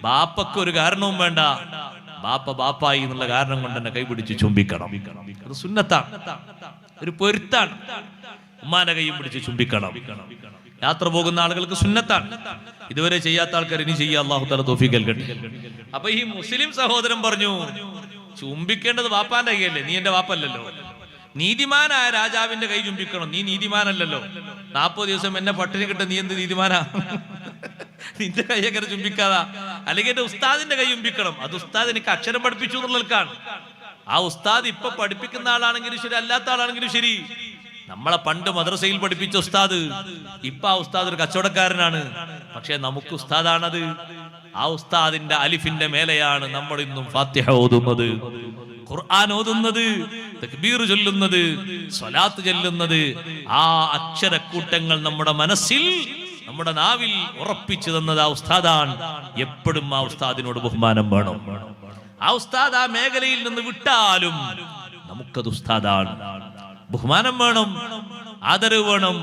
S1: ബാപ്പക്ക് ഒരു കാരണവും വേണ്ട, ബാപ്പ ബാപ്പായി എന്നുള്ള കാരണം കൊണ്ട് തന്നെ കൈപിടിച്ച് ചുംബിക്കണം. അത് സുന്നത്താണ്, ഒരു പൊരുത്താണ്. ഉമ്മാന്റെ കൈയും പിടിച്ച് ചുംബിക്കണം. യാത്ര പോകുന്ന ആളുകൾക്ക് സുന്നത്താണ്. ഇതുവരെ ചെയ്യാത്ത ആൾക്കാർ ഇനി ചെയ്യാ, അല്ലാഹു തആല തൗഫീഖ് നൽകട്ടെ. അപ്പൊ ഈ മുസ്ലിം സഹോദരൻ പറഞ്ഞു, ചുംബിക്കേണ്ടത് ബാപ്പാന്റെ കൈയല്ലേ, നീ എന്റെ ബാപ്പല്ലല്ലോ. നീതിമാനായ രാജാവിന്റെ കൈ ചുംബിക്കണം, നീ നീതിമാനല്ലല്ലോ. 40 ദിവസം എന്നെ പട്ടിണി കിട്ട, നീ എന്ത് നീതിമാനാ? നിന്റെ കൈയൊക്കെ ചുംബിക്കാതാ. അല്ലെങ്കിൽ എന്റെ ഉസ്താദിന്റെ കൈ ചുംബിക്കണം, അത് ഉസ്താദ് എനിക്ക് അക്ഷരം പഠിപ്പിച്ചു എന്നുള്ളതാണ്. ആ ഉസ്താദ് ഇപ്പൊ പഠിപ്പിക്കുന്ന ആളാണെങ്കിലും ശരി, അല്ലാത്ത ആളാണെങ്കിലും ശരി, നമ്മളെ പണ്ട് മദ്രസയിൽ പഠിപ്പിച്ച ഉസ്താദ് ഇപ്പൊ ആ ഉസ്താദ് ഒരു കച്ചവടക്കാരനാണ്, പക്ഷെ നമുക്ക് ഉസ്താദാണത്. ആ ഉസ്താദിന്റെ അലിഫിന്റെ മേലെയാണ് നമ്മൾ ഇന്നും ഫാത്തിഹ ഓതുന്നത്, ഖുർആൻ ഓതുന്നത്, തക്ബീർ ചൊല്ലുന്നത്, സ്വലാത്ത് ചൊല്ലുന്നത്. ആ അക്ഷരക്കൂട്ടങ്ങൾ നമ്മുടെ മനസ്സിൽ, നമ്മുടെ നാവിൽ ഉറപ്പിച്ചു തന്നത് ആ ഉസ്താദാണ്. എപ്പോഴും ആ ഉസ്താദിനോട് ബഹുമാനം വേണം. ആ ഉസ്താദ് ആ മേഖലയിൽ നിന്ന് വിട്ടാലും നമുക്കത് ഉസ്താദാണ്. ബഹുമാനം വേണം, ആദരവ് വേണം.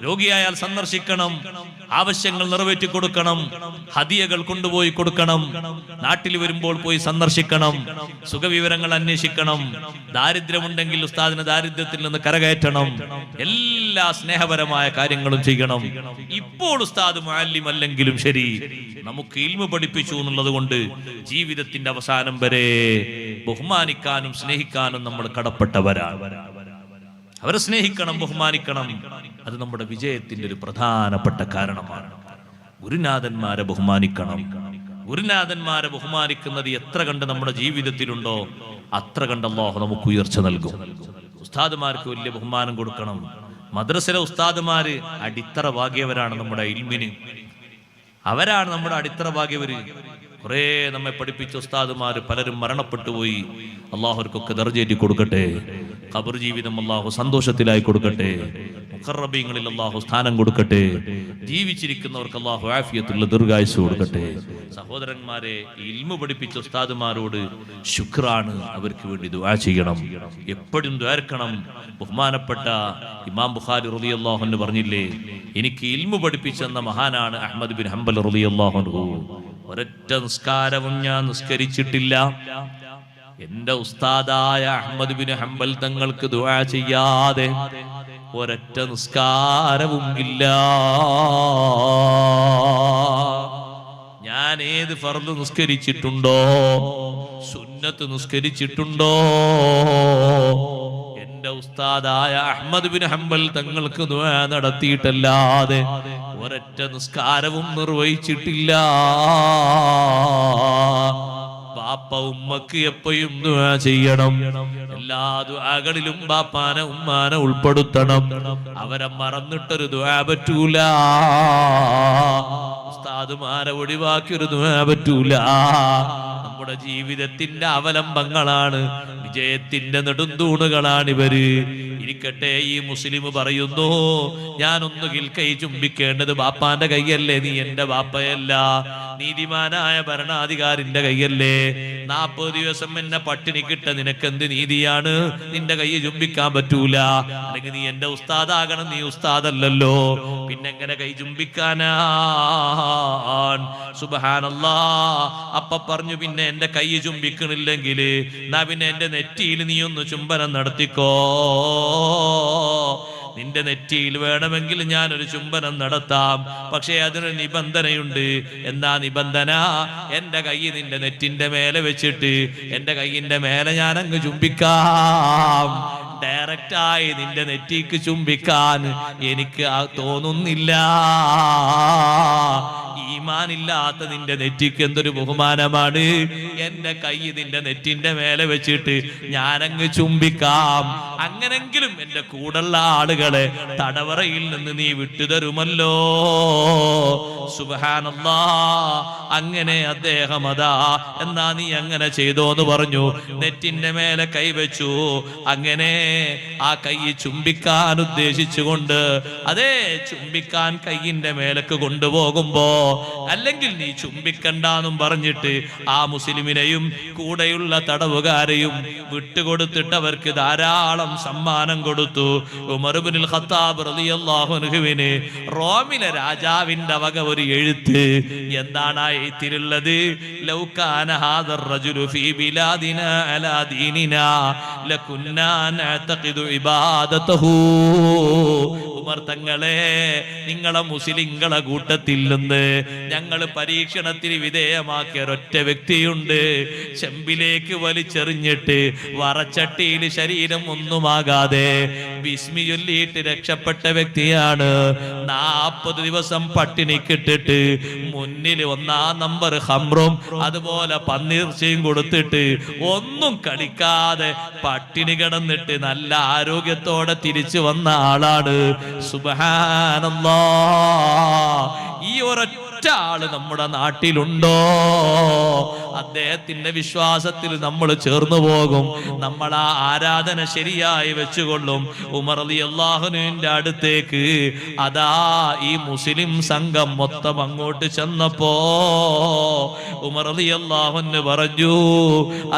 S1: രോഗിയായാൽ സന്ദർശിക്കണം, ആവശ്യങ്ങൾ നിറവേറ്റി കൊടുക്കണം, ഹദിയകൾ കൊണ്ടുപോയി കൊടുക്കണം, നാട്ടിൽ വരുമ്പോൾ പോയി സന്ദർശിക്കണം, സുഖവിവരങ്ങൾ അന്വേഷിക്കണം, ദാരിദ്ര്യമുണ്ടെങ്കിൽ ഉസ്താദിന് ദാരിദ്ര്യത്തിൽ നിന്ന് കരകയറ്റണം, എല്ലാ സ്നേഹപരമായ കാര്യങ്ങളും ചെയ്യണം. ഇപ്പോൾ ഉസ്താദ് മുഅല്ലിം അല്ലെങ്കിലും ശരി, നമുക്ക് ഇൽമു പഠിപ്പിച്ചു എന്നുള്ളത് കൊണ്ട് ജീവിതത്തിന്റെ അവസാനം വരെ ബഹുമാനിക്കാനും സ്നേഹിക്കാനും നമ്മൾ കടപ്പെട്ടവരാണ്. അവരെ സ്നേഹിക്കണം, ബഹുമാനിക്കണം. അത് നമ്മുടെ വിജയത്തിന്റെ ഒരു പ്രധാനപ്പെട്ട കാരണമാണ്. ഗുരുനാഥന്മാരെ ബഹുമാനിക്കണം. ഗുരുനാഥന്മാരെ ബഹുമാനിക്കുന്നത് എത്ര കണ്ട് നമ്മുടെ ജീവിതത്തിലുണ്ടോ അത്ര കണ്ട് അല്ലാഹു നമുക്ക് ഉയർച്ച നൽകും. ഉസ്താദുമാർക്ക് വലിയ ബഹുമാനം കൊടുക്കണം. മദ്രസയിലെ ഉസ്താദുമാര് അടിത്തറ ഭാഗ്യവരാണ് നമ്മുടെ ഇൽമിന്. അവരാണ് നമ്മുടെ അടിത്തറ ഭാഗ്യവര്. കുറെ നമ്മെ പഠിപ്പിച്ച ഉസ്താദുമാര് പലരും മരണപ്പെട്ടു പോയി. അള്ളാഹുർക്കൊക്കെ ദർജയേറ്റി കൊടുക്കട്ടെ. ഖബർ ജീവിതം അള്ളാഹു സന്തോഷത്തിലായി കൊടുക്കട്ടെ. മുഖറബീങ്ങളിൽ അള്ളാഹു സ്ഥാനം കൊടുക്കട്ടെ. ജീവിച്ചിരിക്കുന്നവർക്ക് അള്ളാഹു ആഫിയത്തുള്ള ദീർഘായുസ്സ് കൊടുക്കട്ടെ. സഹോദരന്മാരെ, ഇൽമു പഠിപ്പിച്ച ഉസ്താദുമാരോട് ശുക്രാണ്. അവർക്ക് വേണ്ടി ദുആ ചെയ്യണം, എപ്പോഴും ദ്വാരക്കണം. ബഹുമാനപ്പെട്ട ഇമാം ബുഖാരി റളിയല്ലാഹു അൻഹു പറഞ്ഞില്ലേ, എനിക്ക് ഇൽമു പഠിപ്പിച്ചെന്ന മഹാനാണ് അഹ്മദ് ബിൻ ഹംബൽ റളിയല്ലാഹു അൻഹു. ഒരൊറ്റ നിസ്കാരവും ഞാൻ നിസ്കരിച്ചിട്ടില്ല, എന്റെ ഉസ്താദായ അഹ്മദ് ബിൻ ഹംബൽ തങ്ങൾക്ക് ദുആ ചെയ്യാതെ ഒരൊറ്റ നിസ്കാരവും ഇല്ല. ഞാൻ ഏത് ഫർദ് നിസ്കരിച്ചിട്ടുണ്ടോ, സുന്നത്ത് നിസ്കരിച്ചിട്ടുണ്ടോ, എന്റെ ഉസ്താദായ അഹ്മദ് ബിൻ ഹംബൽ തങ്ങൾക്ക് ദുആ നടത്തിയിട്ടല്ലാതെ ഒരൊറ്റ നിസ്കാരവും നിർവഹിച്ചിട്ടില്ല. ബാപ്പ ഉമ്മക്ക് എപ്പോഴും ദുആ ചെയ്യണം. എല്ലാ ദുആകളിലും ബാപ്പാനെ ഉമ്മാനെ ഉൾപ്പെടുത്തണം. അവരെ മറന്നിട്ടൊരു ദുആ പറ്റൂല. ഉസ്താദുമാരെ ഒഴിവാക്കിയൊരു ദുആ പറ്റൂല. നമ്മുടെ ജീവിതത്തിന്റെ അവലംബങ്ങളാണ്, വിജയത്തിന്റെ നെടുന്തൂണുകളാണ് ഇവര്. ഇരിക്കട്ടെ, ഈ മുസ്ലിം പറയുന്നു, ഞാൻ ഒന്നുകിൽ കൈ ചുംബിക്കേണ്ടത് ബാപ്പാന്റെ കൈയല്ലേ, നീ എന്റെ ബാപ്പയല്ല, നീതിമാനായ ഭരണാധികാരിന്റെ കൈയല്ലേ. 40 ദിവസം എന്നെ പട്ടിണി കിട്ട നിനക്കെന്ത് നീതിയാണ്? നിന്റെ കൈ ചുംബിക്കാൻ പറ്റൂല. അല്ലെങ്കിൽ നീ എന്റെ ഉസ്താദാകണം, നീ ഉസ്താദല്ലല്ലോ, പിന്നെങ്ങനെ കൈ ചുംബിക്കാനാ? സുബ്ഹാനല്ലാഹ്. അപ്പ പറഞ്ഞു, പിന്നെ എന്റെ കൈ ചുംബിക്കണില്ലെങ്കിൽ എന്നാ പിന്നെ എന്റെ നെറ്റിയിൽ നീ ഒന്ന് ചുംബനം നടത്തിക്കോ. നിന്റെ നെറ്റിയിൽ വേണമെങ്കിൽ ഞാനൊരു ചുംബനം നടത്താം, പക്ഷേ അതിനൊരു നിബന്ധനയുണ്ട്. എന്താ നിബന്ധന? എന്റെ കൈ നിന്റെ നെറ്റിന്റെ മേലെ വെച്ചിട്ട് എന്റെ കൈയിന്റെ മേലെ ഞാൻ അങ്ങ് ചുംബിക്കാം. ഡയറക്റ്റായി നിന്റെ നെറ്റിക്ക് ചുംബിക്കാൻ എനിക്ക് തോന്നുന്നില്ല. ഈമാനില്ലാത്ത നിന്റെ നെറ്റിക്ക് എന്തൊരു ബഹുമാനമാണ്. എന്റെ കൈ നിന്റെ നെറ്റിന്റെ മേലെ വെച്ചിട്ട് ഞാനങ്ങ് ചുംബിക്കാം. അങ്ങനെങ്കിലും എന്റെ കൂടുള്ള ആളുകളെ തടവറയിൽ നിന്ന് നീ വിട്ടുതരുമല്ലോ. സുബ്ഹാനല്ലാഹ്. അങ്ങനെ അദ്ദേഹം അതാ എന്നാ നീ അങ്ങനെ ചെയ്തോന്ന് പറഞ്ഞു. നെറ്റിന്റെ മേലെ കൈവച്ചു. അങ്ങനെ ആ കൈ ചുംബിക്കാൻ ഉദ്ദേശിച്ചുകൊണ്ട് അതേ ചുംബിക്കാൻ കൈയിന്റെ മേലേക്ക് കൊണ്ടുപോകുമ്പോ, അല്ലെങ്കിൽ നീ ചുംബിക്കണ്ടെന്നും പറഞ്ഞിട്ട് ആ മുസ്ലിമിനെയും കൂടെയുള്ള തടവുകാരെയും വിട്ടുകൊടുത്തിട്ട് അവർക്ക് ധാരാളം സമ്മാനം കൊടുത്തു. ഉമർ ഇബ്നുൽ ഖത്താബ് റളിയല്ലാഹു അൻഹുവിന് റോമിലെ രാജാവിന്റെ വക ഒരു എഴുത്ത്. എന്താണ് ആ എഴുത്തിലുള്ളത്? ലൗ കാന ഹാദർ റജുലു ഫീ ബിലാദിനാ അലാ ദീനിനാ ലകുന്നാ നഅതഖിദു ഇബാദതഹു. ഉമർ തങ്ങളെ, നിങ്ങളെ മുസ്ലിങ്ങളെ കൂട്ടത്തിൽ നിന്ന് ഞങ്ങൾ പരീക്ഷണത്തിന് വിധേയമാക്കിയ ഒരൊറ്റ വ്യക്തിയുണ്ട്. ചെമ്പിലേക്ക് വലിച്ചെറിഞ്ഞിട്ട് വറച്ചട്ടിയിൽ ശരീരം ഒന്നുമാകാതെ ബിസ്മി ചൊല്ലിയിട്ട് രക്ഷപ്പെട്ട വ്യക്തിയാണ്. 40 ദിവസം പട്ടിണിക്കിട്ടിട്ട് മുന്നിൽ 1-ാം നമ്പർ ഹംറും അതുപോലെ പന്നീർച്ചയും കൊടുത്തിട്ട് ഒന്നും കളിക്കാതെ പട്ടിണി കിടന്നിട്ട് നല്ല ആരോഗ്യത്തോടെ തിരിച്ചു വന്ന ആളാണ്. സുബ്ഹാനല്ലാഹ്. ഈ ഒരൊറ്റ ആള് നമ്മുടെ നാട്ടിലുണ്ടോ? അദ്ദേഹത്തിന്റെ വിശ്വാസത്തിൽ നമ്മൾ ചേർന്നു പോകും. നമ്മൾ ആ ആരാധന ശരിയായി വെച്ചുകൊള്ളും. ഉമർ റളിയല്ലാഹുവിന്റെ അടുത്തേക്ക് അതാ ഈ മുസ്ലിം സംഘം മൊത്തം അങ്ങോട്ട് ചെന്നപ്പോ ഉമർ റളിയല്ലാഹു പറഞ്ഞു,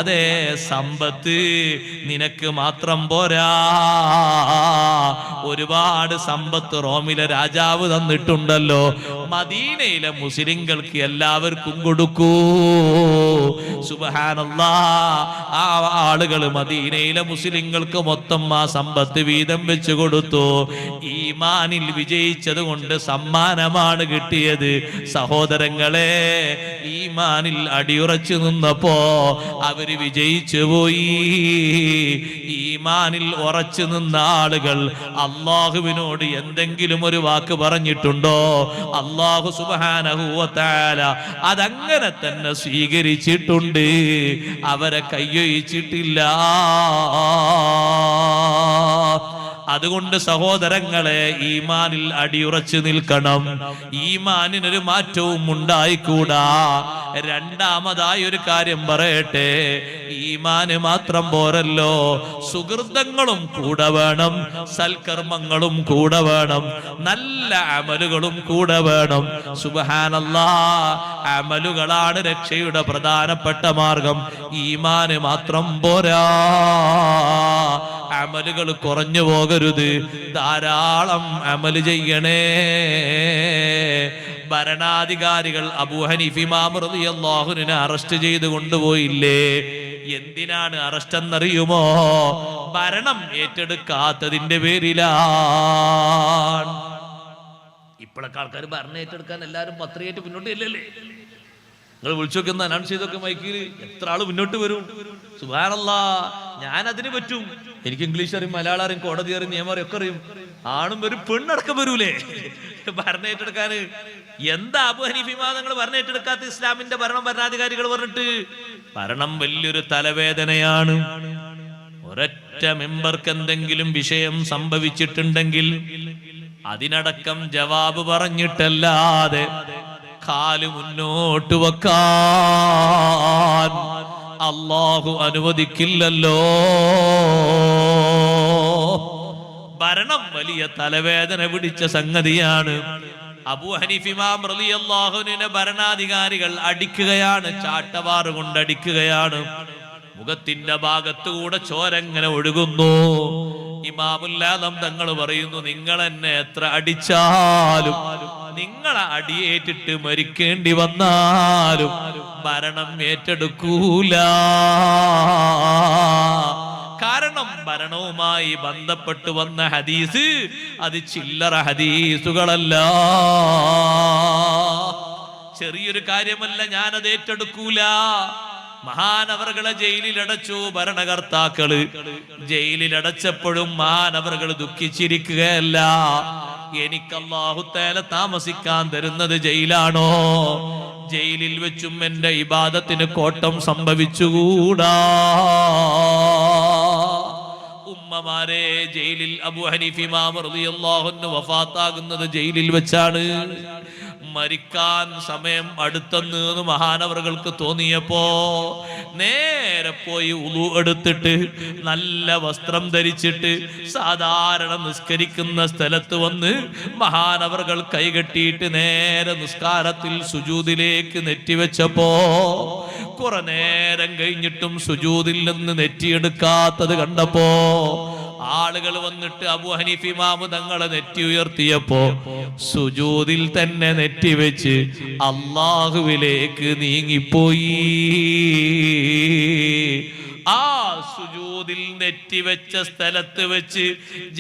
S1: അതേ സമ്പത്ത് നിനക്ക് മാത്രം പോരാ, ഒരുപാട് സമ്പത്ത് റോമിലെ രാജാവ് തന്നിട്ടുണ്ടല്ലോ, മദീനയിലെ മുസ്ലിങ്ങൾക്ക് എല്ലാവർക്കും കൊടുക്കൂ. സുബ്ഹാനല്ലാഹ്. ആ ആളുകൾ മദീനയിലെ മുസ്ലിങ്ങൾക്ക് മൊത്തം ആ സമ്പത്ത് വീതം വെച്ചു കൊടുത്തു. ഈമാനിൽ വിജയിച്ചത് കൊണ്ട് സമ്മാനമാണ് കിട്ടിയത്. സഹോദരങ്ങളെ, ഈമാനിൽ അടിയുറച്ചു നിന്നപ്പോ അവര് വിജയിച്ചു പോയി. ഈമാനിൽ ഉറച്ചു നിന്ന ആളുകൾ അള്ളാഹുവിനോട് എന്തെങ്കിലും ഒരു വാക്ക് പറഞ്ഞിട്ടുണ്ടോ? അള്ളാഹു സുബ്ഹാനഹു വ തആല അതങ്ങനെ തന്നെ സ്വീകരിച്ചിട്ടുണ്ട്. അവരെ കയ്യൊഴിച്ചിട്ടില്ല. അതുകൊണ്ട് സഹോദരങ്ങളെ, ഈമാനിൽ അടിയുറച്ചു നിൽക്കണം. ഈമാനിനൊരു മാറ്റവും ഉണ്ടായിക്കൂടാ. രണ്ടാമതായി ഒരു കാര്യം പറയട്ടെ, ഈമാന് മാത്രം പോരല്ലോ, സുഹൃതങ്ങളും കൂടെ വേണം, സൽക്കർമ്മങ്ങളും കൂടെ വേണം, നല്ല അമലുകളും കൂടെ വേണം. സുബ്ഹാനല്ലാഹ്. അമലുകളാണ് രക്ഷയുടെ പ്രധാനപ്പെട്ട മാർഗം. ഈമാന് മാത്രം പോരാ. അമലുകൾ കുറഞ്ഞു പോകരുത്. ധാരാളം അമല് ചെയ്യണേ. ഭരണാധികാരികൾ അബൂ ഹനീഫ ഇമാം റളിയല്ലാഹു അൻഹു അറസ്റ്റ് ചെയ്ത് കൊണ്ടുപോയില്ലേ? എന്തിനാണ് അറസ്റ്റ് എന്നറിയുമോ? ഭരണം ഏറ്റെടുക്കാത്തതിന്റെ പേരിലാണ്. ഇപ്പോഴൊക്കെ ആൾക്കാർ ഭരണം ഏറ്റെടുക്കാൻ എല്ലാവരും പത്രികയായിട്ട് മുന്നോട്ട് ഇല്ലല്ലേ? നിങ്ങൾ വിളിച്ചൊക്കെ ഒന്ന് അനൗൺസ് ചെയ്തൊക്കെ മൈക്കിൽ എത്ര ആള് മുന്നോട്ട് വരും? സുബ്ഹാനല്ലാഹ്. ഞാൻ അതിന് പറ്റും. എനിക്ക് ഇംഗ്ലീഷ് അറിയും, മലയാളം അറിയും, കോടതി അറിയും, നിയമം അറിയും, ഒക്കെ അറിയും. ആണും വരും, പെണ്ണടക്കം വരൂലേ ഭരണം ഏറ്റെടുക്കാന്? എന്താ അബൂ ഹനീഫ ഇമാം നിങ്ങൾ ഭരണം ഏറ്റെടുക്കാത്ത? ഇസ്ലാമിന്റെ ഭരണാധികാരികൾ പറഞ്ഞിട്ട് ഭരണം വലിയൊരു തലവേദനയാണ്. ഒരൊറ്റ മെമ്പർക്ക് എന്തെങ്കിലും വിഷയം സംഭവിച്ചിട്ടുണ്ടെങ്കിൽ അതിനടക്കം ജവാബ് പറഞ്ഞിട്ടല്ലാതെ കാല് മുന്നോട്ട് വെക്കാൻ അല്ലാഹു അനുവദിക്കില്ലല്ലോ. ഭരണം വലിയ തലവേദന പിടിച്ച സംഗതിയാണ്. അബൂ ഹനീഫ ഇമാം റളിയല്ലാഹു അൻഹുവിനെ ഭരണാധികാരികൾ അടിക്കുകയാണ്, ചാട്ടവാറ് കൊണ്ട് അടിക്കുകയാണ്. മുഖത്തിന്റെ ഭാഗത്തുകൂടെ ചോരങ്ങനെ ഒഴുകുന്നു. ഇമാമുൽ ആദം തങ്ങൾ പറയുന്നു, നിങ്ങൾ എന്നെ എത്ര അടിച്ചാലും, നിങ്ങളെ അടിയേറ്റിട്ട് മരിക്കേണ്ടി വന്നാലും ഭരണം ഏറ്റെടുക്കൂല. കാരണം ഭരണവുമായി ബന്ധപ്പെട്ട് വന്ന ഹദീസ് അത് ചില്ലറ ഹദീസുകളല്ല, ചെറിയൊരു കാര്യമല്ല. ഞാനത് ഏറ്റെടുക്കൂല. മഹാനവറുകളെ ജയിലിലടച്ചു ഭരണകർത്താക്കള്. ജയിലിലടച്ചപ്പോഴും മഹാനവറുകൾ ദുഃഖിച്ചിരിക്കുകയല്ല. എനിക്ക് അല്ലാഹു തആല താമസിക്കാൻ തരുന്നത് ജയിലാണോ? ജയിലിൽ വെച്ചും എന്റെ ഇബാദത്തിന് കോട്ടം സംഭവിച്ചുകൂടാ. ഉമ്മമാരെ, ജയിലിൽ അബൂ ഹനീഫ ഇമാം റളിയല്ലാഹു അൻഹു വഫാത്താകുന്നത് ജയിലിൽ വെച്ചാണ്. മരിക്കാൻ സമയം അടുത്തെന്ന് മഹാനവറുകൾക്ക് തോന്നിയപ്പോ നേരെ പോയി ഉളു എടുത്തിട്ട് നല്ല വസ്ത്രം ധരിച്ചിട്ട് സാധാരണ നിസ്കരിക്കുന്ന സ്ഥലത്ത് വന്ന് മഹാനവറുകൾ കൈകെട്ടിയിട്ട് നേരെ നിസ്കാരത്തിൽ സുജൂദിലേക്ക് നെറ്റിവെച്ചപ്പോ കുറെ നേരം കഴിഞ്ഞിട്ടും സുജൂദിൽ നിന്ന് നെറ്റിയെടുക്കാത്തത് കണ്ടപ്പോ ആളുകൾ വന്നിട്ട് അബൂ ഹനീഫ ഇമാം തങ്ങളെ നെറ്റി ഉയർത്തിയപ്പോ സുജൂദിൽ തന്നെ നെറ്റി വെച്ച് അല്ലാഹുവിലേക്ക് നീങ്ങിപ്പോയി. ആ സുജൂദിൽ നെറ്റിവെച്ച സ്ഥലത്ത് വെച്ച്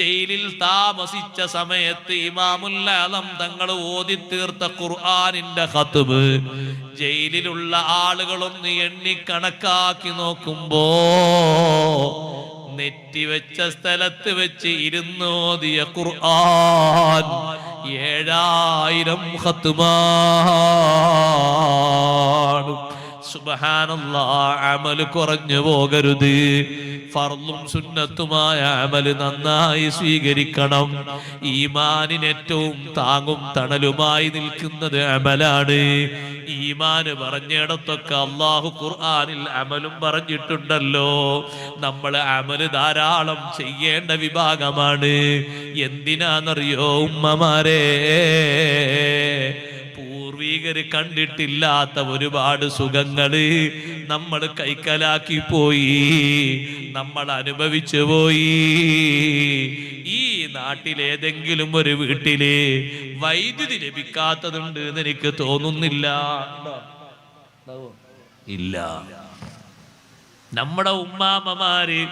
S1: ജയിലിൽ താമസിച്ച സമയത്ത് ഇമാമുൽ ആലം തങ്ങൾ ഓതി തീർത്ത ഖുർആനിന്റെ ഖത്ബ് ജയിലിലുള്ള ആളുകളൊന്ന് എണ്ണി കണക്കാക്കി നോക്കുമ്പോ നെറ്റിവെച്ച സ്ഥലത്ത് വെച്ച് ഇരുന്നോദിയ ഖുർആൻ 7000 ഖത്മാണ്. സുബ്ഹാനല്ലാഹ്. അമൽ കുറഞ്ഞു പോകരുത്. ഫർളും സുന്നത്തുമായ അമല് നന്നായി സ്വീകരിക്കണം. ഈമാനിന് ഏറ്റവും താങ്ങും തണലുമായി നിൽക്കുന്നത് അമലാണ്. ഈമാന് പറഞ്ഞിടത്തൊക്കെ അല്ലാഹു ഖുർആനിൽ അമലും പറഞ്ഞിട്ടുണ്ടല്ലോ. നമ്മൾ അമല് ധാരാളം ചെയ്യേണ്ട വിഭാഗമാണ്. എന്തിനാണെന്നറിയോ ഉമ്മമാരെ? പൂർവീകര് കണ്ടിട്ടില്ലാത്ത ഒരുപാട് സുഖങ്ങള് നമ്മൾ കൈക്കലാക്കി പോയി, നമ്മൾ അനുഭവിച്ചു പോയി. ഈ നാട്ടിലേതെങ്കിലും ഒരു വീട്ടില് വൈദ്യുതി ലഭിക്കാത്തതുണ്ട് എന്ന് എനിക്ക് തോന്നുന്നില്ല. ഇല്ല. നമ്മുടെ ഉമ്മാമ്മമാര്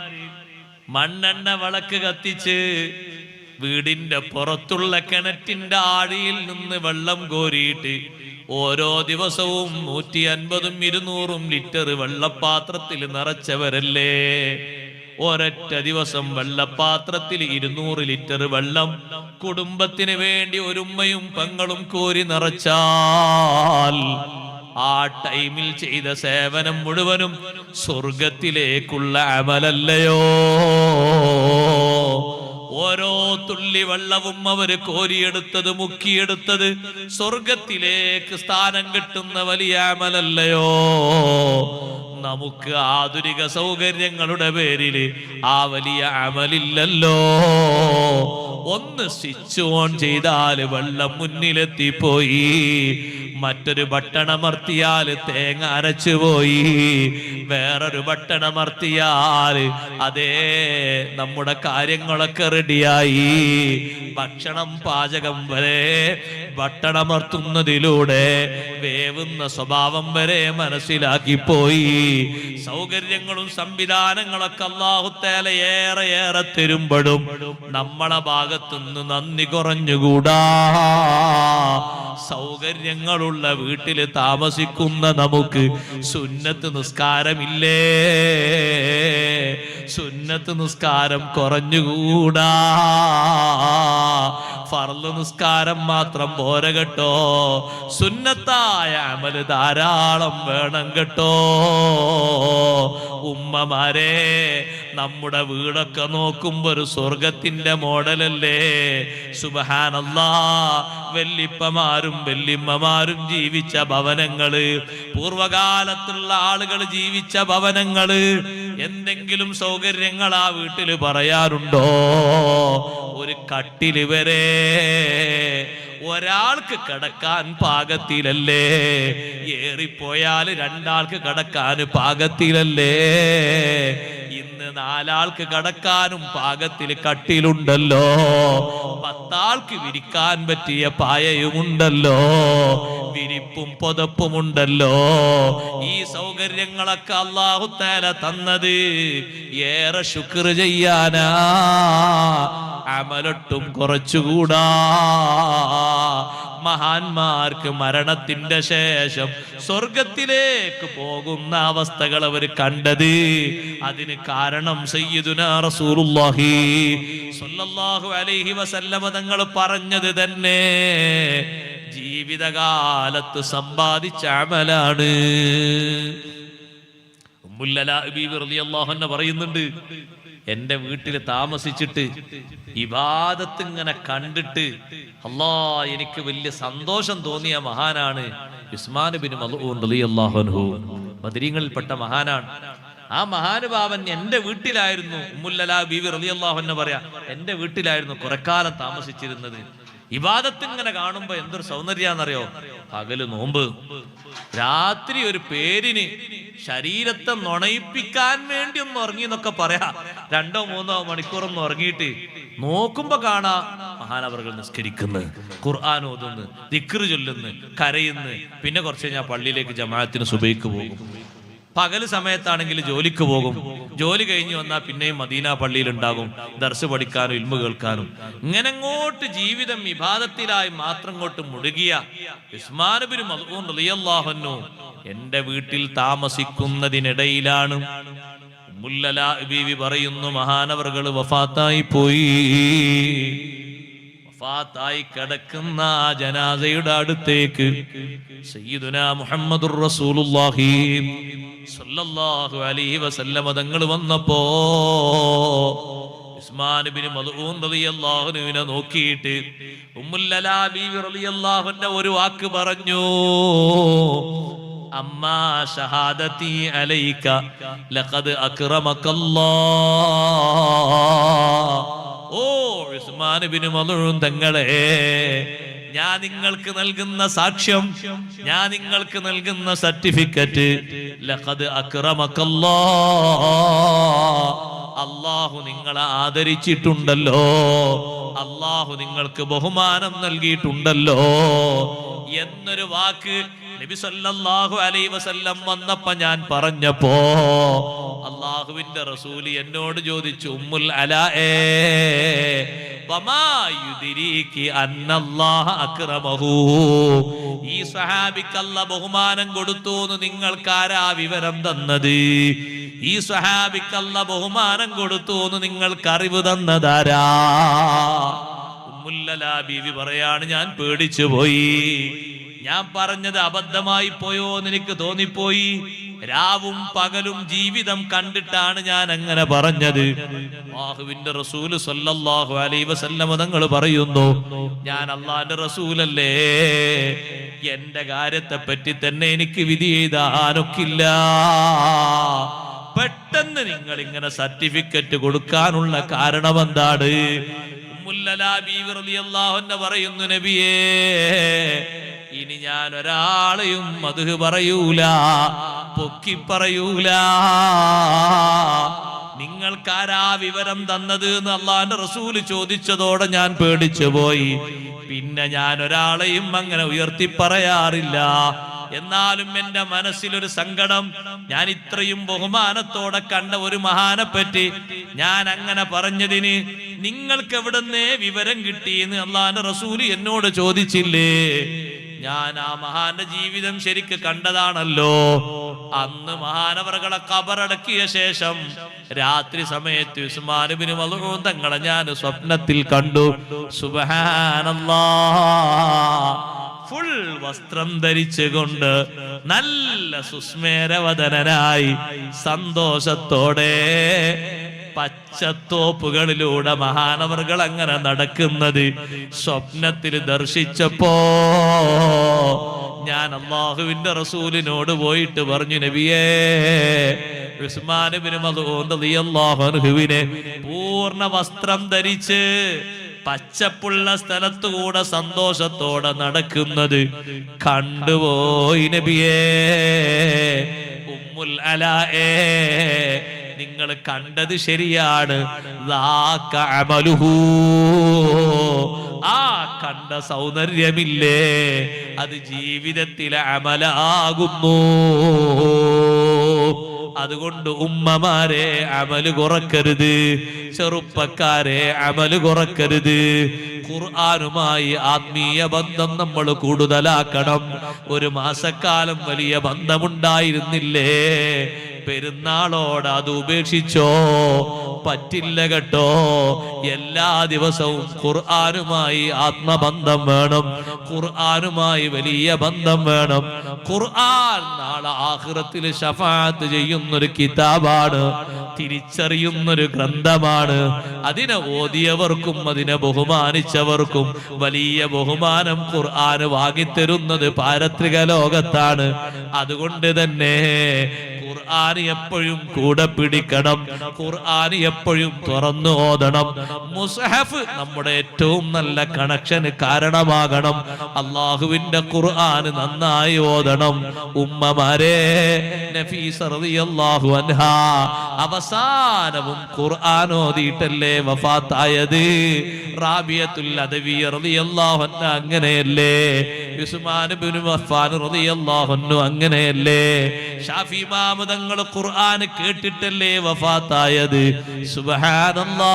S1: മണ്ണെണ്ണ വിളക്ക് കത്തിച്ച് വീടിന്റെ പുറത്തുള്ള കിണറ്റിന്റെ ആഴിയിൽ നിന്ന് വെള്ളം കോരിയിട്ട് ഓരോ ദിവസവും 150 200 ലിറ്റർ വെള്ളപ്പാത്രത്തിൽ നിറച്ചവരല്ലേ? ഒരൊറ്റ ദിവസം വെള്ളപ്പാത്രത്തിൽ 200 ലിറ്റർ വെള്ളം കുടുംബത്തിന് വേണ്ടി ഒരു ഉമ്മയും പെങ്ങളും കോരി നിറച്ചാൽ ആ ടൈമിൽ ചെയ്ത സേവനം മുഴുവനും സ്വർഗത്തിലേക്കുള്ള അമലല്ലയോ? ഓരോ തുള്ളി വെള്ളവും അവര് കോരിയെടുത്തത് മുക്കിയെടുത്തത് സ്വർഗത്തിലേക്ക് സ്ഥാനം കിട്ടുന്ന വലിയ അമലല്ലയോ? നമുക്ക് ആധുനിക സൗകര്യങ്ങളുടെ പേരിൽ ആ വലിയ അമലില്ലല്ലോ. ഒന്ന് സ്വിച്ച് ഓൺ ചെയ്താൽ വെള്ളം മുന്നിലെത്തിപ്പോയി, മറ്റൊരു ബട്ടണമർത്തിയാൽ തേങ്ങ അരച്ചുപോയി, വേറൊരു ബട്ടണമർത്തിയാൽ അതേ നമ്മുടെ കാര്യങ്ങളൊക്കെ റെഡിയായി. ഭക്ഷണം പാചകം വരെ ബട്ടണമർത്തുന്നതിലൂടെ വേവുന്ന സ്വഭാവം വരെ മനസ്സിലാക്കിപ്പോയി. സൗകര്യങ്ങളും സംവിധാനങ്ങളൊക്കെ അല്ലാഹു തആല ഏറെ തരുമ്പോഴും നമ്മളെ ഭാഗത്തുനിന്ന് നന്ദി കുറഞ്ഞുകൂടാ. സൗകര്യങ്ങളുള്ള വീട്ടിൽ താമസിക്കുന്ന നമുക്ക് സുന്നത്ത് നിസ്കാരമില്ലേ? സുന്നത്ത് നിസ്കാരം കുറഞ്ഞുകൂടാ. ഫർള് നിസ്കാരം മാത്രം പോര കേട്ടോ, സുന്നത്തായ അമല് ധാരാളം വേണം കേട്ടോ. ഉമ്മമാരെ, നമ്മുടെ വീടൊക്കെ നോക്കുമ്പോ ഒരു സ്വർഗത്തിന്റെ മോഡലല്ലേ? സുബ്ഹാനല്ലാഹ്. വല്ലിപ്പമാരും വല്ലിമ്മമാരും ജീവിച്ച ഭവനങ്ങള്, പൂർവകാലത്തുള്ള ആളുകൾ ജീവിച്ച ഭവനങ്ങള്, എന്തെങ്കിലും സൗകര്യങ്ങൾ ആ വീട്ടില് പറയാറുണ്ടോ? ഒരു കട്ടില് വരെ ഒരാൾക്ക് കിടക്കാൻ പാകത്തിലല്ലേ? ഏറിപ്പോയാൽ 2 ആൾക്ക് കിടക്കാൻ പാകത്തിലല്ലേ? ഇന്ന് 4 ആൾക്ക് കടക്കാനും പാകത്തിൽ കട്ടിലുണ്ടല്ലോ, 10 ആൾക്ക് വിരിക്കാൻ പറ്റിയ പായയുമുണ്ടല്ലോ, വിരിപ്പും പുതപ്പുമുണ്ടല്ലോ. ഈ സൗകര്യങ്ങളൊക്കെ അല്ലാഹു തആല തന്നത് ഏറെ ശുക്ർ ചെയ്യാനാ, അമലൊട്ടും കുറച്ചുകൂടാ. മഹാന്മാർക്ക് മരണത്തിന്റെ ശേഷം സ്വർഗത്തിലേക്ക് പോകുന്ന അവസ്ഥകൾ അവർ കണ്ടത്. അതിന് കാരണം സയ്യിദുനാ റസൂലുള്ളാഹി സ്വല്ലല്ലാഹു അലൈഹി വസല്ലമ തങ്ങൾ പറഞ്ഞത് തന്നെ ജീവിതകാലത്ത് സമ്പാദിച്ച അമലാണ്. ഉമ്മുൽ അലാ ബീവി റളിയല്ലാഹു അൻഹ പറയുന്നുണ്ട്, എന്റെ വീട്ടിൽ താമസിച്ചിട്ട് ഇബാദത്ത് ഇങ്ങനെ കണ്ടിട്ട് എനിക്ക് വലിയ സന്തോഷം തോന്നിയ മഹാനാണ് ഉസ്മാൻ ബിൻ മൽഊൻ റളിയല്ലാഹു അൻഹു. ബദരീങ്ങളിൽപ്പെട്ട മഹാനാണ്. ആ മഹാനുഭാവൻ എന്റെ വീട്ടിലായിരുന്നു. ഉമ്മുൽ അലാ ബീവി റളിയല്ലാഹു അൻഹ പറയാ, എന്റെ വീട്ടിലായിരുന്നു കുറെക്കാലം താമസിച്ചിരുന്നത്. ഇബാദത്ത് ഇങ്ങനെ കാണുമ്പോ എന്തൊരു സൗന്ദര്യാന്നറിയോ? പകല് നോമ്പ്, രാത്രി ഒരു പേരിന് ശരീരത്തെ നുണയിപ്പിക്കാൻ വേണ്ടി ഒന്ന് ഉറങ്ങി എന്നൊക്കെ പറയാ. 2-3 മണിക്കൂറൊന്നും ഉറങ്ങിയിട്ട് നോക്കുമ്പോ കാണാ മഹാനവറുകൾ നിസ്കരിക്കുന്നു, ഖുർആൻ ഓതുന്നു, ദിക്ർ ചൊല്ലുന്നു, കരയുന്നു. പിന്നെ കുറച്ച് കഴിഞ്ഞാൽ പള്ളിയിലേക്ക് ജമാഅത്തിന് സുബഹിക്ക് പോകും. പകല് സമയത്താണെങ്കിൽ ജോലിക്ക് പോകും. ജോലി കഴിഞ്ഞ് വന്നാൽ പിന്നെയും മദീന പള്ളിയിൽ ഉണ്ടാകും, ദർസ് പഠിക്കാനും ഇൽമു കേൾക്കാനും. ഇങ്ങനെ അങ്ങോട്ട് ജീവിതം ഇബാദത്തിലായി മാത്രം കൊണ്ട് മുഴുകിയ ഉസ്മാൻ ബിൻ മൽഊൻ റളിയല്ലാഹു അൻഹു എന്റെ വീട്ടിൽ താമസിക്കുന്നതിനിടയിലാണ് ഉമ്മുൽ അലാ ബീവി പറയുന്നു, മഹാനവറുകൾ വഫാത്തായി പോയി. വഫാത്തായി കിടക്കുന്ന ജനാസയുടെ അടുത്തേക്ക് സയ്യിദുനാ മുഹമ്മദുർ റസൂലുള്ളാഹി സ്വല്ലല്ലാഹു അലൈഹി വസല്ലം തങ്ങൾ വന്നപ്പോ ഉസ്മാൻ ഇബ്നു മൽഊൻ റളിയല്ലാഹു അൻഹുവിനെ നോക്കിയിട്ട് ഉമ്മുൽ അലാ ബീവി റളിയല്ലാഹു അൻഹ ഒരു വാക്ക് പറഞ്ഞു, അമ്മാ ഷഹാദതി അലൈക ലഖദ് അക്രമകല്ലാഹ്. ഓ ഉസ്മാൻ ഇബ്നു മൽഊൻ തങ്ങളെ, ഞാൻ നിങ്ങൾക്ക് നൽകുന്ന സാക്ഷ്യം, ഞാൻ നിങ്ങൾക്ക് നൽകുന്ന സർട്ടിഫിക്കറ്റ്, ലഖദ് അക്രമകല്ലാഹ്, അല്ലാഹു നിങ്ങളെ ആദരിച്ചിട്ടുണ്ടല്ലോ, അല്ലാഹു നിങ്ങൾക്ക് ബഹുമാനം നൽകിയിട്ടുണ്ടല്ലോ എന്നൊരു വാക്ക് നബി സല്ലല്ലാഹു അലൈഹി വസല്ലം വന്നപ്പോ ഞാൻ പറഞ്ഞപ്പോ അല്ലാഹുവിന്റെ റസൂല് എന്നോട് ചോദിച്ചു, ഉമ്മുൽ അലാഏ വമാ യുദ്രീകി അന്നല്ലാഹ അക്രമഹു, ഈ സ്വഹാബിക്ക് അല്ലാഹ് ബഹുമാനം കൊടുത്തു എന്ന് നിങ്ങൾക്കാരാ വിവരം തന്നത്? ഈ സ്വഹാബിക്ക് അല്ലാഹ് ബഹുമാനം കൊടുത്തു എന്ന് നിങ്ങൾക്ക് അറിവ് തന്നതാരാ? ഉമ്മുൽ അലാ ബീവി പറയാണ്, ഞാൻ പേടിച്ചു പോയി. ഞാൻ പറഞ്ഞത് അബദ്ധമായി പോയോ എന്ന് എനിക്ക് തോന്നിപ്പോയി. രാവും പകലും ജീവിതം കണ്ടിട്ടാണ് ഞാൻ അങ്ങനെ പറഞ്ഞത്. അല്ലാഹുവിന്റെ റസൂൽ സ്വല്ലല്ലാഹു അലൈഹി വസല്ലം തങ്ങൾ പറയുന്നു, ഞാൻ അല്ലാഹുവിന്റെ റസൂലല്ലേ, എന്റെ കാര്യത്തെ പറ്റി തന്നെ എനിക്ക് വിധി എഴുതാനൊക്കില്ല. പെട്ടെന്ന് നിങ്ങൾ ഇങ്ങനെ സർട്ടിഫിക്കറ്റ് കൊടുക്കാനുള്ള കാരണം എന്താണ്? ഉമ്മുൽ അലാ ബീവി റളിയല്ലാഹു അൻഹ പറയുന്നു, നബിയേ, ഇനി ഞാൻ ഒരാളെയും മദ്ഹ് പറയൂല, പൊക്കി പറയൂല. നിങ്ങൾക്കാരാ വിവരം തന്നത് എന്ന് അല്ലാഹുവിന്റെ റസൂല് ചോദിച്ചതോടെ ഞാൻ പേടിച്ചു പോയി. പിന്നെ ഞാൻ ഒരാളെയും അങ്ങനെ ഉയർത്തി പറയാറില്ല. എന്നാലും എന്റെ മനസ്സിലൊരു സങ്കടം, ഞാൻ ഇത്രയും ബഹുമാനത്തോടെ കണ്ട ഒരു മഹാനെ പറ്റി ഞാൻ അങ്ങനെ പറഞ്ഞതിന് നിങ്ങൾക്ക് എവിടുന്നേ വിവരം കിട്ടിയെന്ന് അല്ലാഹുവിന്റെ റസൂല് എന്നോട് ചോദിച്ചില്ലേ? ഞാൻ ആ മഹാന്റെ ജീവിതം ശരിക്ക് കണ്ടതാണല്ലോ. അന്ന് മഹാനവറുകളെ ഖബറടക്കിയ ശേഷം രാത്രി സമയത്ത് ഉസ്മാൻ ഇബ്നു മൽഊൻ തങ്ങളെ ഞാൻ സ്വപ്നത്തിൽ കണ്ടു. സുബ്ഹാനല്ലാഹ്, ഫുൾ വസ്ത്രം ധരിച്ചുകൊണ്ട് നല്ല സുസ്മേരവദനായി സന്തോഷത്തോടെ പച്ചത്തോപ്പുകളിലൂടെ മഹാനവറുകൾ അങ്ങനെ നടക്കുന്നത് സ്വപ്നത്തിൽ ദർശിച്ചപ്പോ ഞാൻ അല്ലാഹുവിന്റെ റസൂലിനോട് പോയിട്ട് പറഞ്ഞു, നബിയേ, ഉസ്മാൻ ഇബ്നു മൽഊൻ റളിയല്ലാഹു അൻഹുവിനെ പൂർണ്ണ വസ്ത്രം ധരിച്ച് പച്ചപ്പുള്ള സ്ഥലത്തുകൂടെ സന്തോഷത്തോടെ നടക്കുന്നത് കണ്ടുപോയി നബിയേ. ഉമ്മുൽ അലാഏ, നിങ്ങൾ കണ്ടത് ശരിയാണ്, ദാക അമലുഹു, ആ കണ്ട സൗന്ദര്യമില്ലേ അത് ജീവിതത്തിലെ അമലാകുന്നു. അതുകൊണ്ട് ഉമ്മമാരെ അമല് കുറക്കരുത്, ചെറുപ്പക്കാരെ അമല് കുറക്കരുത്. ഖുർആനുമായി ആത്മീയ ബന്ധം നമ്മൾ കൂടുതലാക്കണം. ഒരു മാസക്കാലം വലിയ ബന്ധമുണ്ടായിരുന്നില്ലേ, പെരുന്നാളോട് അത് ഉപേക്ഷിച്ചോ? പറ്റില്ല കേട്ടോ. എല്ലാ ദിവസവും ഖുർആനുമായി ആത്മബന്ധം വേണം, ഖുർആനുമായി വലിയ ബന്ധം വേണം. ഖുർആൻ നാളെ ആഖിറത്തിൽ ശഫാഅത്ത് ചെയ്യുന്നൊരു കിതാബാണ്, തിരിച്ചറിയുന്നൊരു ഗ്രന്ഥമാണ്. അതിനെ ഓതിയവർക്കും അതിനെ ബഹുമാനിച്ചവർക്കും വലിയ ബഹുമാനം ഖുർആൻ വാങ്ങിത്തരുന്നത് പാരത്രിക ലോകത്താണ്. അതുകൊണ്ട് തന്നെ ഖുർആൻ എപ്പോഴും കൂടെ പിടിക്കണം, ഖുർആൻ എപ്പോഴും തുറന്നു ഓതണം. മുസ്ഹഫ് നമ്മുടെ ഏറ്റവും നല്ല കണക്ഷന് കാരണമാകണം. അള്ളാഹുവിന്റെ ഖുർആൻ നന്നായി ഓതണം. ഉമ്മമാരെ, നഫീസ റളിയല്ലാഹു അൻഹാ അവസാനവും ഖുർആൻ ഓതിയിട്ടല്ലേ വഫാത്തായത്. റാബിയത്തുൽ അദവിയ്യ റളിയല്ലാഹു അൻഹ അങ്ങനെയല്ലേ, ഉസ്മാൻ ഇബ്നു അഫ്ഫാൻ റളിയല്ലാഹു അൻഹു അങ്ങനെയല്ലേ, ഷാഫി ഇമാം തങ്ങൾ ഖുർആൻ കേട്ടിട്ടല്ലേ വഫാത്തായത്. സുബ്ഹാനല്ലാഹ്.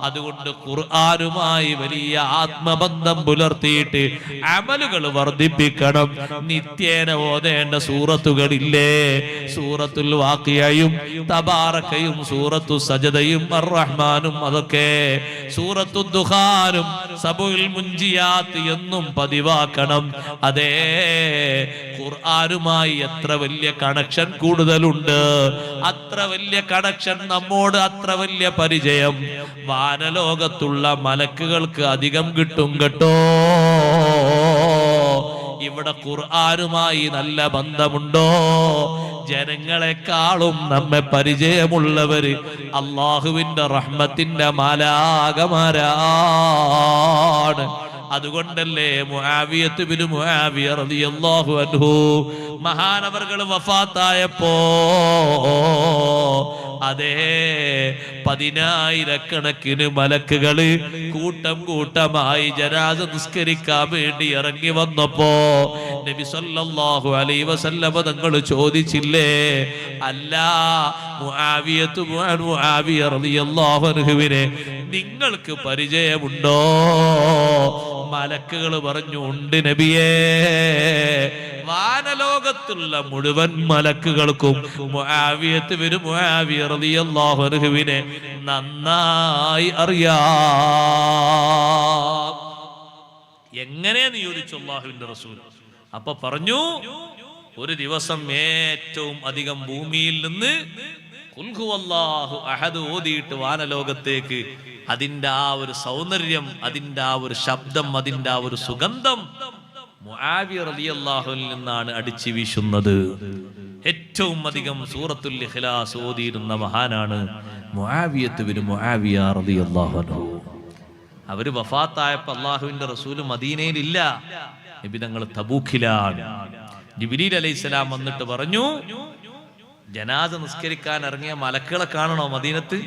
S1: അതുകൊണ്ട് ഖുർആനുമായി വലിയ ആത്മബന്ധം പുലർത്തിയിട്ട് അമലുകൾ വർദ്ധിപ്പിക്കണം. നിത്യേന ഓതേണ്ട സൂറത്തുകളില്ലേ, സൂറത്തുൽ വാഖിയയും തബാറകയും സൂറത്തു സജദയും അർ-റഹ്മാനും, അതൊക്കെ സൂറത്തു ദുഖാനും സബുൽ മുൻജിയാത്ത് എന്നും പതിവാക്കണം. അതേ, ഖുർആനുമായി എത്ര വലിയ കണക്ഷൻ കൂടുതലുണ്ട്, അത്ര വലിയ കണക്ഷൻ നമ്മോട്, അത്ര വലിയ പരിചയം വാനലോകത്തുള്ള മലക്കുകൾക്ക് അധികം കിട്ടും കേട്ടോ. ഇവിടെ ഖുർആനുമായി നല്ല ബന്ധമുണ്ടോ? ജനങ്ങളെക്കാളും നമ്മെ പരിചയമുള്ളവര് അള്ളാഹുവിന്റെ റഹ്മത്തിന്റെ മാലാകമാരാണ്. അതുകൊണ്ടല്ലേ മുആവിയത്ത് ബിൻ മുആവിയ റളിയല്ലാഹു അൻഹു മഹാനവർകൾ വഫാത്തായപ്പോ അതേ 10,000 മലക്കുകള് കൂട്ടം കൂട്ടമായി ജനാസ നിസ്കരിക്കാൻ വേണ്ടി ഇറങ്ങി വന്നപ്പോ നബി സല്ലല്ലാഹു അലൈഹി വസല്ലം തങ്ങൾ ചോദിച്ചില്ലേ, അല്ല മുആവിയ റളിയല്ലാഹു അൻഹുവിനെ നിങ്ങൾക്ക് പരിചയമുണ്ടോ? മലക്കുകൾ പറഞ്ഞു, ഉണ്ട് നബിയേ. വാനലോകത്തുള്ള മുഴുവൻ മലക്കുകൾക്കും മുആവിയത്ത് ബിൻ മുആവിയ റളിയല്ലാഹു അൻഹുവിനെ നന്നായി അറിയാം. എങ്ങനെയെന്ന് ചോദിച്ചു അല്ലാഹുവിന്റെ റസൂൽ. അപ്പൊ പറഞ്ഞു, ഒരു ദിവസം ഏറ്റവും അധികം ഭൂമിയിൽ നിന്ന് ഖുൽ ഹുവല്ലാഹു അഹദ് ഓതിയിട്ട് വാനലോകത്തേക്ക് അതിന്റെ ആ ഒരു സൗന്ദര്യം, അതിന്റെ ആ ഒരു ശബ്ദം, അതിന്റെ ആ ഒരു സുഗന്ധം മുആവിയ റളിയല്ലാഹുവിൽ നിന്നാണ് അടിച്ചു വീശുന്നത്. ഏറ്റവും അധികം സൂറത്തുൽ ഇഖ്ലാസ് ഓതിയിരുന്ന മഹാനാണ് മുആവിയത്ത് ബിൻ മുആവിയ റളിയല്ലാഹു അൻഹു. അവര് വഫാത്തായപ്പോൾ അല്ലാഹുവിന്റെ റസൂൽ മദീനയിൽ ഇല്ല, നബി തങ്ങൾ തബൂക്കിലാണ്. ജിബ്രീൽ അലൈഹിസ്സലാം വന്നിട്ട് പറഞ്ഞു, ജനാസ നിസ്കരിക്കാൻ ഇറങ്ങിയ മലക്കുകളെ കാണണോ മദീനത്ത്?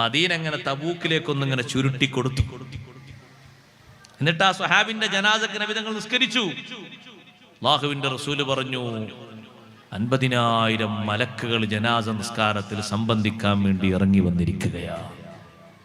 S1: മദീന എങ്ങനെ തബൂക്കിലേക്കൊന്നിങ്ങനെ ചുരുട്ടി കൊടുത്തു. എന്നിട്ട് ആ സ്വഹാബിന്റെ ജനാസക്ക് നബി തങ്ങൾ നിസ്കരിച്ചു. അല്ലാഹുവിന്റെ റസൂല് പറഞ്ഞു, 50,000 മലക്കുകൾ ജനാസ നിസ്കാരത്തിൽ സംബന്ധിക്കാൻ വേണ്ടി ഇറങ്ങി വന്നിരിക്കുകയാണ്.